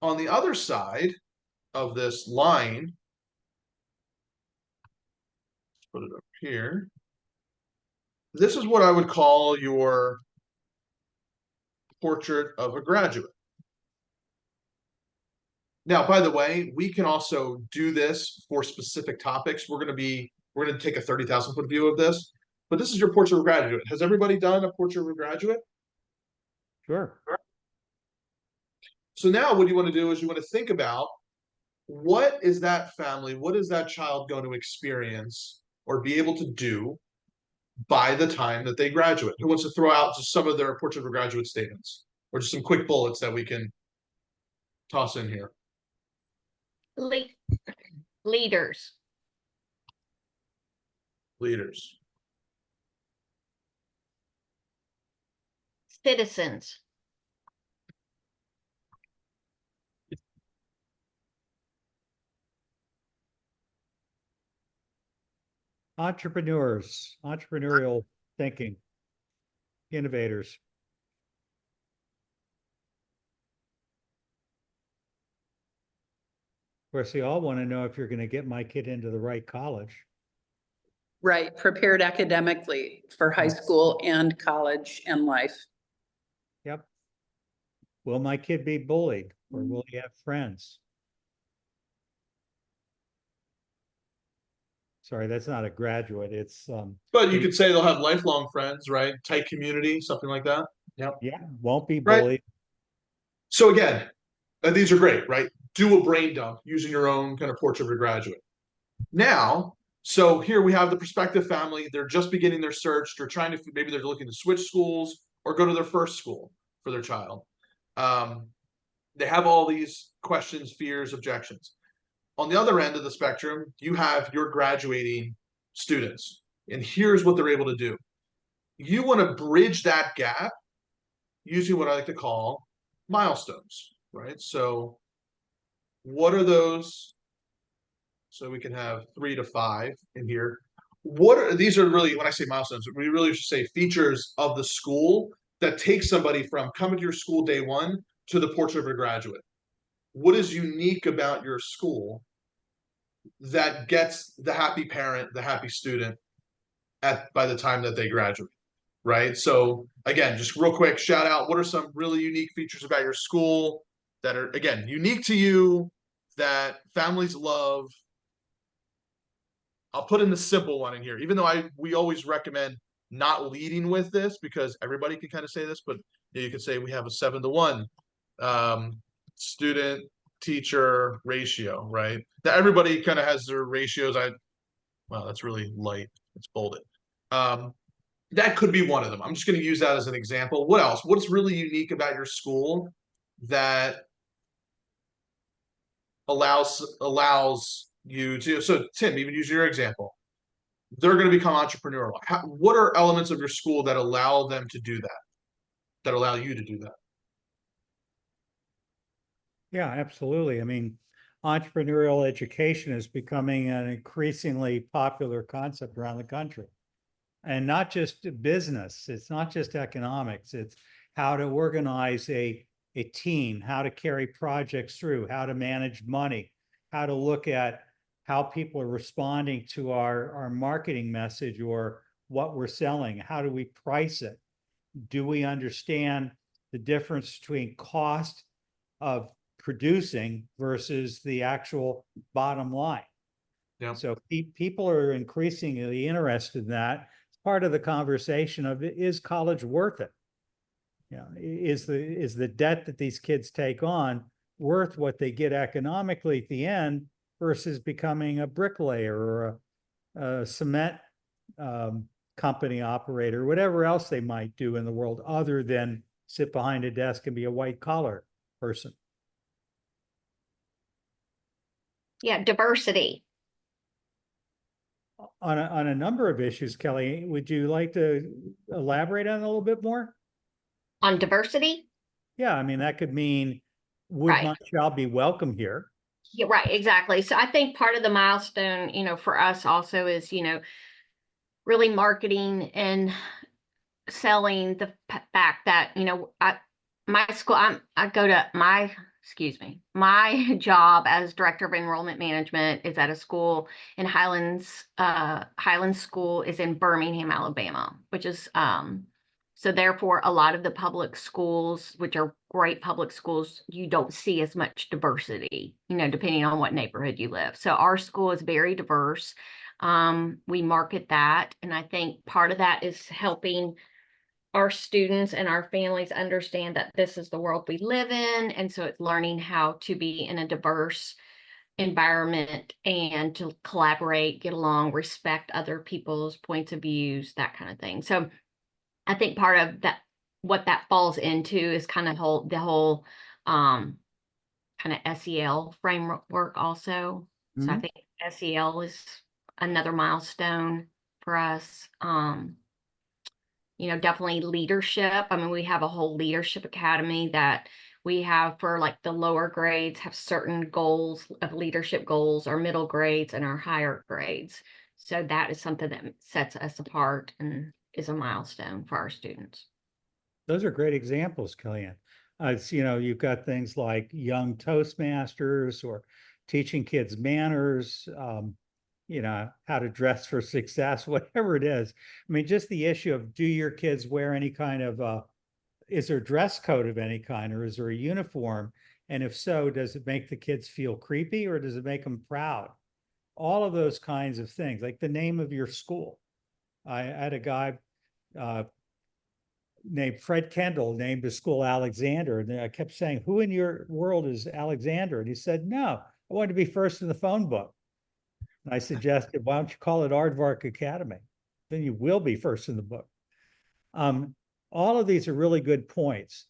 on the other side of this line, put it up here. This is what I would call your portrait of a graduate. Now, by the way, we can also do this for specific topics. We're going to take a 30,000 foot view of this, but this is your portrait of a graduate. Has everybody done a portrait of a graduate? Sure. So now what you want to do is you want to think about, what is that family, what is that child going to experience or be able to do by the time that they graduate? Who wants to throw out just some of their portrait of a graduate statements, or just some quick bullets that we can toss in here? Leaders. Citizens. Entrepreneurs, entrepreneurial thinking, innovators. Of course, they all want to know if you're going to get my kid into the right college. Right, prepared academically for high school and college and life. Yep. Will my kid be bullied, or will he have friends? sorry, that's not a graduate. It's, But you could say they'll have lifelong friends, right? Tight community, something like that. Yep. yeah, won't be Right. bullied. So again, these are great, right? Do a brain dump using your own kind of portrait of a graduate. Now, so here we have the prospective family. They're just beginning their search. They're trying to, maybe they're looking to switch schools or go to their first school for their child. They have all these questions, fears, objections. On the other end of the spectrum, you have your graduating students, and here's what they're able to do. You want to bridge that gap using what I like to call milestones, right? So what are those? So we can have 3 to 5 in here. These are really, when I say milestones, we really should say features of the school that take somebody from coming to your school day one to the portrait of a graduate. What is unique about your school that gets the happy parent, the happy student by the time that they graduate, right? So again, just real quick, shout out, what are some really unique features about your school that are, again, unique to you, that families love? I'll put in the simple one in here, even though we always recommend not leading with this because everybody can kind of say this, but you could say we have a 7-to-1 student teacher ratio, right? That everybody kind of has their ratios. Wow, that's really light. It's bolded. That could be one of them. I'm just going to use that as an example. What else? What's really unique about your school that allows you to, so Tim, even use your example, they're going to become entrepreneurial. What are elements of your school that allow them to do that allow you to do that? Yeah, absolutely. I mean, entrepreneurial education is becoming an increasingly popular concept around the country. And not just business, it's not just economics, it's how to organize a team, how to carry projects through, how to manage money, how to look at how people are responding to our marketing message or what we're selling. How do we price it? Do we understand the difference between cost of producing versus the actual bottom line? Yeah. So people are increasingly interested in that. It's part of the conversation of, is college worth it? You know, is the debt that these kids take on worth what they get economically at the end versus becoming a bricklayer or a cement company operator, whatever else they might do in the world other than sit behind a desk and be a white collar person. Yeah, diversity. On a number of issues, Kelly, would you like to elaborate on it a little bit more? On diversity? Yeah, I mean, that could mean, would Right. my child be welcome here? Yeah, right, exactly. So I think part of the milestone, for us also is, really marketing and selling the fact that, my school, my job as director of enrollment management is at a school in Highlands. Highlands School is in Birmingham, Alabama, which is, so therefore a lot of the public schools, which are great public schools, you don't see as much diversity, depending on what neighborhood you live. So our school is very diverse. We market that. And I think part of that is helping our students and our families understand that this is the world we live in. And so it's learning how to be in a diverse environment and to collaborate, get along, respect other people's points of views, that kind of thing. So I think part of that, what that falls into is kind of the whole kind of SEL framework also. So I think SEL is another milestone for us. Definitely leadership. I mean, we have a whole leadership academy that we have for like the lower grades have certain goals of leadership goals, our middle grades and our higher grades. So that is something that sets us apart and is a milestone for our students. Those are great examples, Kellyanne. It's, you've got things like young Toastmasters or teaching kids manners, how to dress for success, whatever it is. I mean, just the issue of, do your kids wear any kind of, is there dress code of any kind, or is there a uniform? And if so, does it make the kids feel creepy or does it make them proud? all of those kinds of things, like the name of your school. I had a guy named Fred Kendall named his school Alexander. And I kept saying, who in your world is Alexander? And he said, no, I want to be first in the phone book. And I suggested, why don't you call it Aardvark Academy? Then you will be first in the book. All of these are really good points.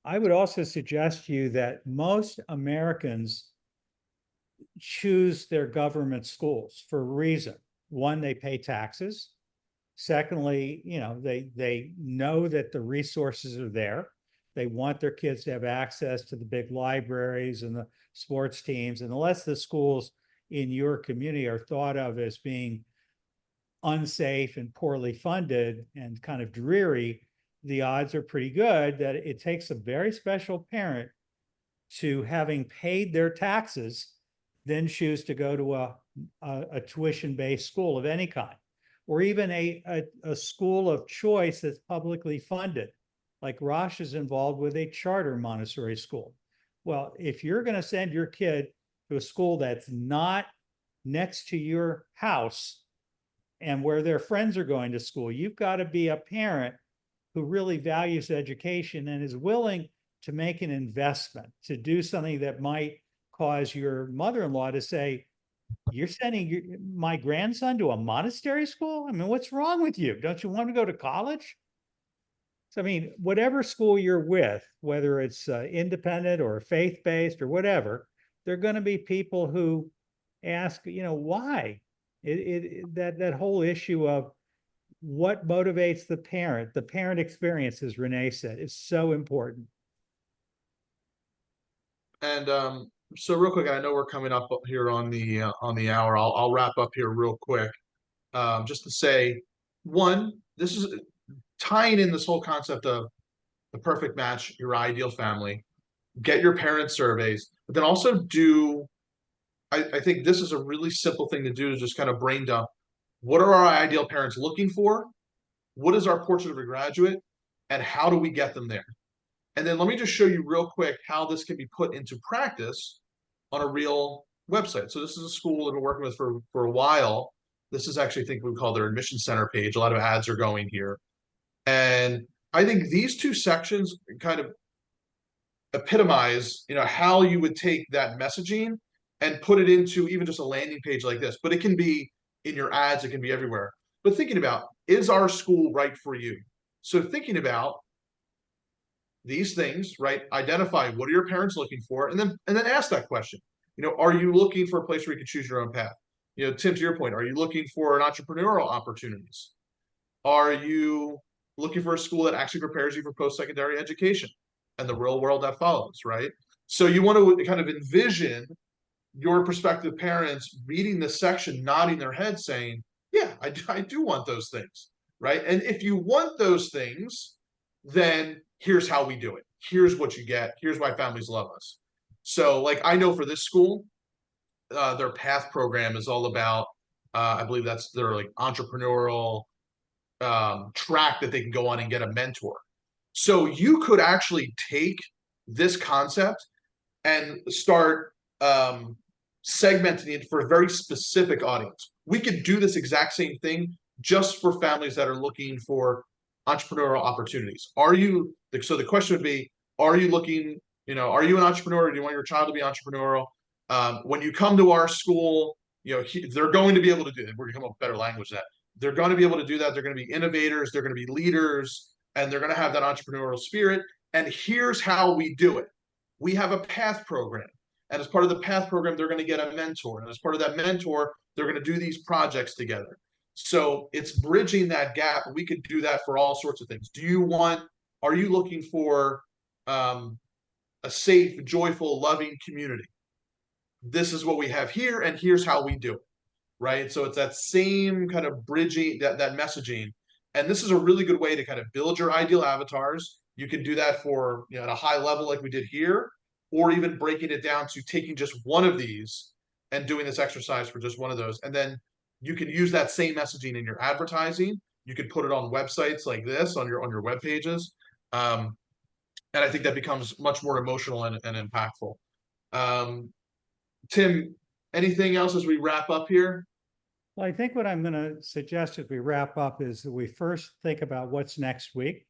I would also suggest to you that most Americans choose their government schools for a reason. One, they pay taxes. Secondly, you know, they know that the resources are there. They want their kids to have access to the big libraries and the sports teams. And unless the schools in your community are thought of as being unsafe and poorly funded and kind of dreary, the odds are pretty good that it takes a very special parent to, having paid their taxes, then choose to go to a tuition-based school of any kind, or even a school of choice that's publicly funded. Like Rosh is involved with a charter Montessori school. Well, if you're going to send your kid to a school that's not next to your house and where their friends are going to school, you've got to be a parent who really values education and is willing to make an investment, to do something that might cause your mother-in-law to say, you're sending my grandson to a monastery school? I mean, what's wrong with you? Don't you want to go to college? So, I mean, whatever school you're with, whether it's independent or faith-based or whatever, there are going to be people who ask, you know, why? That whole issue of what motivates the parent experience, as Renee said, is so important. And so real quick, I know we're coming up here on the hour. I'll wrap up here real quick, just to say, one, this is tying in this whole concept of the perfect match, your ideal family. Get your parent surveys, but then also do. I think this is a really simple thing to do, to just kind of brain dump. What are our ideal parents looking for? What is our portrait of a graduate? And how do we get them there? And then let me just show you real quick how this can be put into practice on a real website. So this is a school that we're working with for a while. This is actually, I think we call their admission center page. A lot of ads are going here. And I think these two sections kind of epitomize, you know, how you would take that messaging and put it into even just a landing page like this. But it can be in your ads, it can be everywhere. But thinking about, is our school right for you? So thinking about these things, right? Identify what are your parents looking for, and then ask that question. You know, are you looking for a place where you can choose your own path? You know, Tim, to your point, are you looking for an entrepreneurial opportunities? Are you looking for a school that actually prepares you for post-secondary education and the real world that follows, right? So you want to kind of envision your prospective parents reading this section, nodding their head, saying, yeah, I do want those things, right? And if you want those things, then here's how we do it. Here's what you get. Here's why families love us. So like, I know for this school, their PATH program is all about, I believe that's their like entrepreneurial track that they can go on and get a mentor. So you could actually take this concept and start segmenting it for a very specific audience. We could do this exact same thing just for families that are looking for entrepreneurial opportunities. Are you, so the question would be, are you looking, you know, are you an entrepreneur? Do you want your child to be entrepreneurial? When you come to our school, you know, they're going to be able to do it. We're going to come up with better language that they're going to be able to do that. They're going to be innovators. They're going to be leaders, and they're going to have that entrepreneurial spirit. And here's how we do it. We have a PATH program. And as part of the PATH program, they're going to get a mentor. And as part of that mentor, they're going to do these projects together. So it's bridging that gap. We could do that for all sorts of things. Are you looking for a safe, joyful, loving community? This is what we have here, and here's how we do it, right? So it's that same kind of bridging, that messaging. And this is a really good way to kind of build your ideal avatars. You can do that for, you know, at a high level like we did here, or even breaking it down to taking just one of these and doing this exercise for just one of those. And then you can use that same messaging in your advertising. You can put it on websites like this, on your web pages. And I think that becomes much more emotional and impactful. Tim, anything else as we wrap up here? Well, I think what I'm going to suggest as we wrap up is that we first think about what's next week.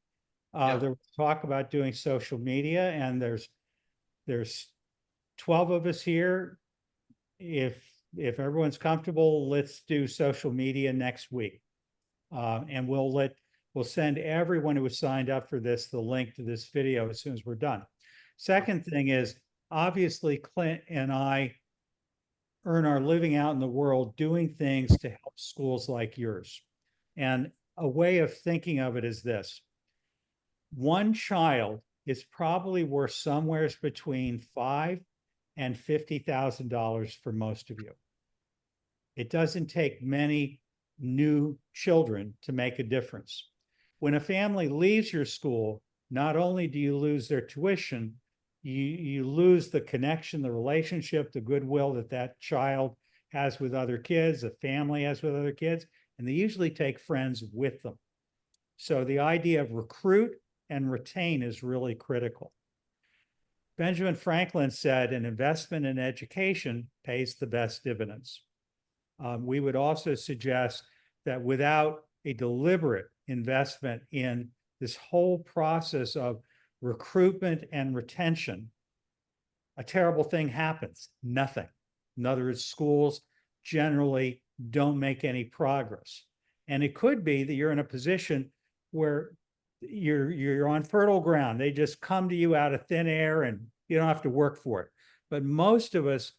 Yep. There was talk about doing social media, and there's 12 of us here. If everyone's comfortable, let's do social media next week. And we'll send everyone who was signed up for this the link to this video as soon as we're done. Second thing is, obviously, Clint and I earn our living out in the world doing things to help schools like yours. And a way of thinking of it is this: one child is probably worth somewhere between $5,000 and $50,000 for most of you. It doesn't take many new children to make a difference. When a family leaves your school, not only do you lose their tuition, you lose the connection, the relationship, the goodwill that that child has with other kids, a family has with other kids, and they usually take friends with them. So the idea of recruit and retain is really critical. Benjamin Franklin said an investment in education pays the best dividends. We would also suggest that without a deliberate investment in this whole process of recruitment and retention, a terrible thing happens: nothing. In other words, schools generally don't make any progress. And it could be that you're in a position where you're on fertile ground. They just come to you out of thin air and you don't have to work for it. But most of us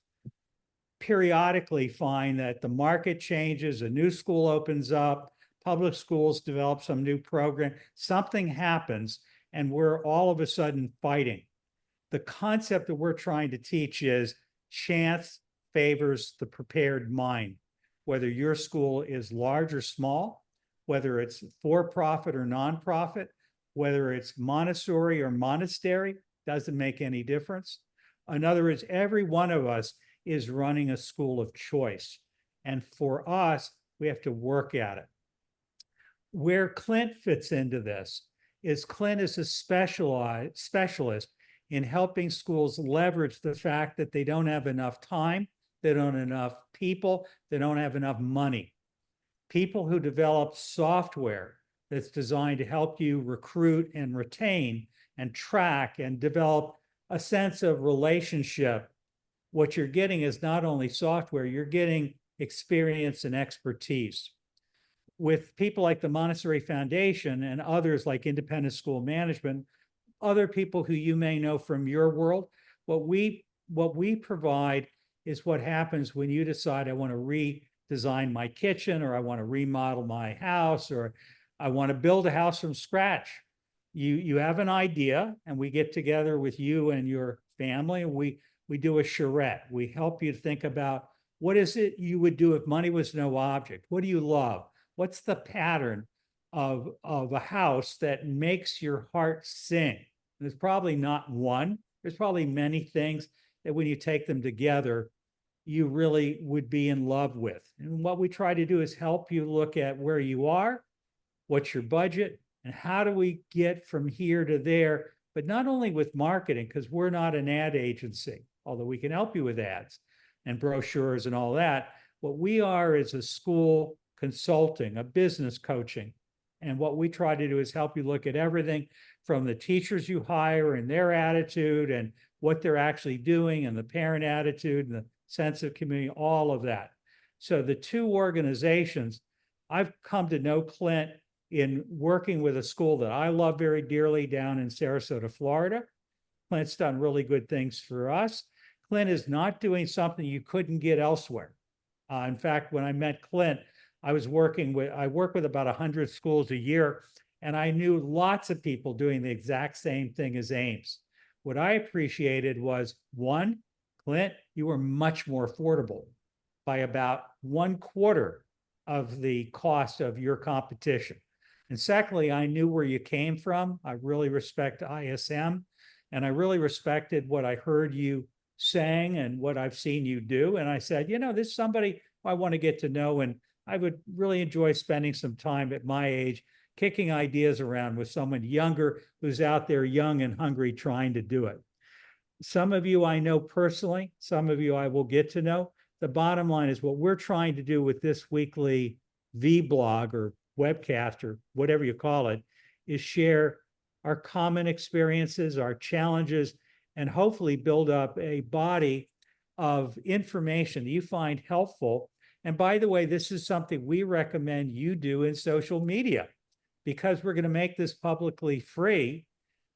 periodically find that the market changes, a new school opens up, public schools develop some new program, something happens, and we're all of a sudden fighting. The concept that we're trying to teach is chance favors the prepared mind. Whether your school is large or small, whether it's for-profit or nonprofit, whether it's Montessori or monastery, doesn't make any difference. In other words, every one of us is running a school of choice. And for us, we have to work at it. Where Clint fits into this is Clint is a specialist in helping schools leverage the fact that they don't have enough time, they don't have enough people, they don't have enough money. People who develop software that's designed to help you recruit and retain and track and develop a sense of relationship. What you're getting is not only software, you're getting experience and expertise. With people like the Montessori Foundation and others like Independent School Management, other people who you may know from your world, what we provide is what happens when you decide, I want to redesign my kitchen, or I want to remodel my house, or I want to build a house from scratch. You have an idea, and we get together with you and your family, and we do a charrette. We help you think about, what is it you would do if money was no object? What do you love? What's the pattern of a house that makes your heart sing? There's probably not one. There's probably many things that when you take them together, you really would be in love with. And what we try to do is help you look at where you are, what's your budget, and how do we get from here to there, but not only with marketing, because we're not an ad agency, although we can help you with ads and brochures and all that. What we are is a school consulting, a business coaching. And what we try to do is help you look at everything from the teachers you hire and their attitude and what they're actually doing, and the parent attitude and the sense of community, all of that. So the two organizations, I've come to know Clint in working with a school that I love very dearly down in Sarasota, Florida. Clint's done really good things for us. Clint is not doing something you couldn't get elsewhere. In fact, when I met Clint, I work with about 100 schools a year, and I knew lots of people doing the exact same thing as AIMS. What I appreciated was, one, Clint, you were much more affordable by about 1/4 of the cost of your competition. And secondly, I knew where you came from. I really respect ISM, and I really respected what I heard you saying and what I've seen you do. And I said, this is somebody I want to get to know, and I would really enjoy spending some time at my age kicking ideas around with someone younger who's out there young and hungry trying to do it. Some of you I know personally, some of you I will get to know. The bottom line is what we're trying to do with this weekly vlog or webcast or whatever you call it, is share our common experiences, our challenges, and hopefully build up a body of information that you find helpful. And by the way, this is something we recommend you do in social media, because we're going to make this publicly free.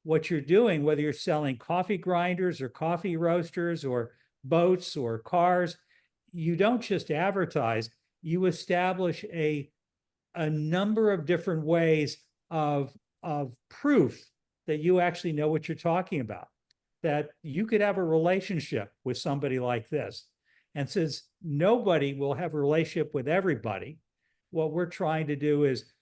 What you're doing, whether you're selling coffee grinders or coffee roasters or boats or cars, you don't just advertise, you establish a number of different ways of proof that you actually know what you're talking about, that you could have a relationship with somebody like this. And since nobody will have a relationship with everybody, what we're trying to do is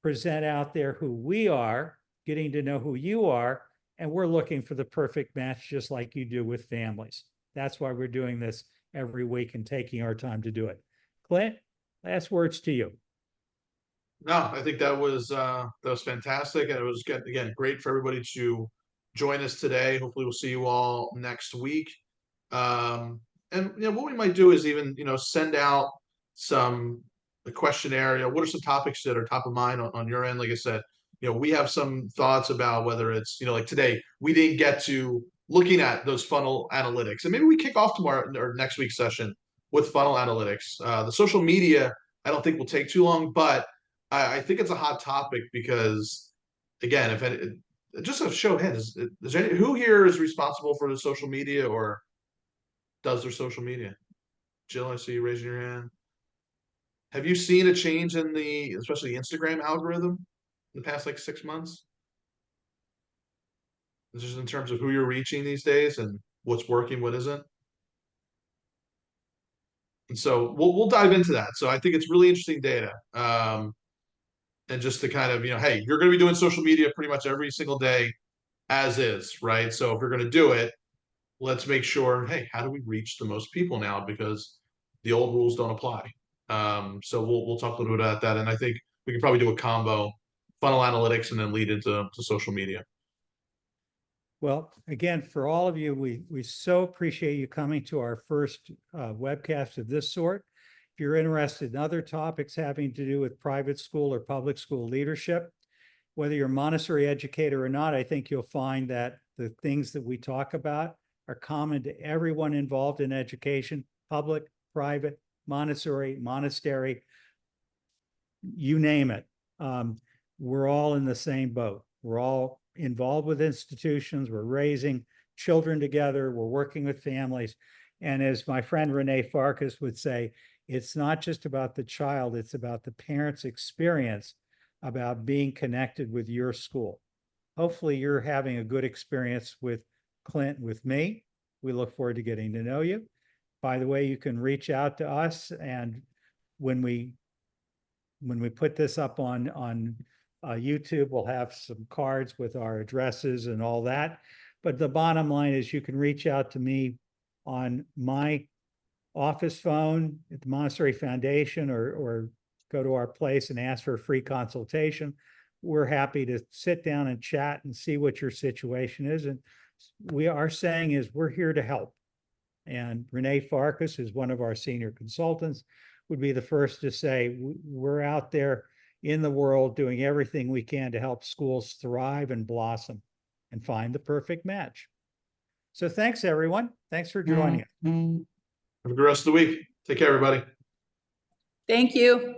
present out there who we are, getting to know who you are, and we're looking for the perfect match, just like you do with families. That's why we're doing this every week and taking our time to do it. Clint, last words to you. No, I think that was fantastic, and it was again great for everybody to join us today. Hopefully, we'll see you all next week. And what we might do is even send out a questionnaire. What are some topics that are top of mind on your end? Like I said, we have some thoughts about whether it's like today we didn't get to looking at those funnel analytics, and maybe we kick off tomorrow or next week's session with funnel analytics. The social media, I don't think will take too long, but I think it's a hot topic because, again, if it, just a show of hands, is there who here is responsible for the social media or does their social media? Jill, I see you raising your hand. Have you seen a change in especially the Instagram algorithm in the past 6 months? Just in terms of who you're reaching these days and what's working, what isn't. And so we'll dive into that. So I think it's really interesting data. And just to kind of, hey, you're going to be doing social media pretty much every single day as is, right? So if you're going to do it, let's make sure, hey, how do we reach the most people now? Because the old rules don't apply. So we'll talk a little bit about that. And I think we can probably do a combo, funnel analytics, and then lead into social media. Well, again, for all of you, we so appreciate you coming to our first webcast of this sort. If you're interested in other topics having to do with private school or public school leadership, whether you're a Montessori educator or not, I think you'll find that the things that we talk about are common to everyone involved in education, public, private, Montessori, monastery, you name it. We're all in the same boat. We're all involved with institutions. We're raising children together. We're working with families. And as my friend Renee Farkas would say, it's not just about the child, it's about the parent's experience about being connected with your school. Hopefully you're having a good experience with Clint, with me. We look forward to getting to know you. By the way, you can reach out to us, and when we put this up on YouTube, we'll have some cards with our addresses and all that. But the bottom line is you can reach out to me on my office phone at the Montessori Foundation or go to our place and ask for a free consultation. We're happy to sit down and chat and see what your situation is. And our saying is we're here to help. And Renee Farkas is one of our senior consultants, would be the first to say we're out there in the world doing everything we can to help schools thrive and blossom and find the perfect match. So thanks, everyone. Thanks for joining us. Have a good rest of the week. Take care, everybody. Thank you.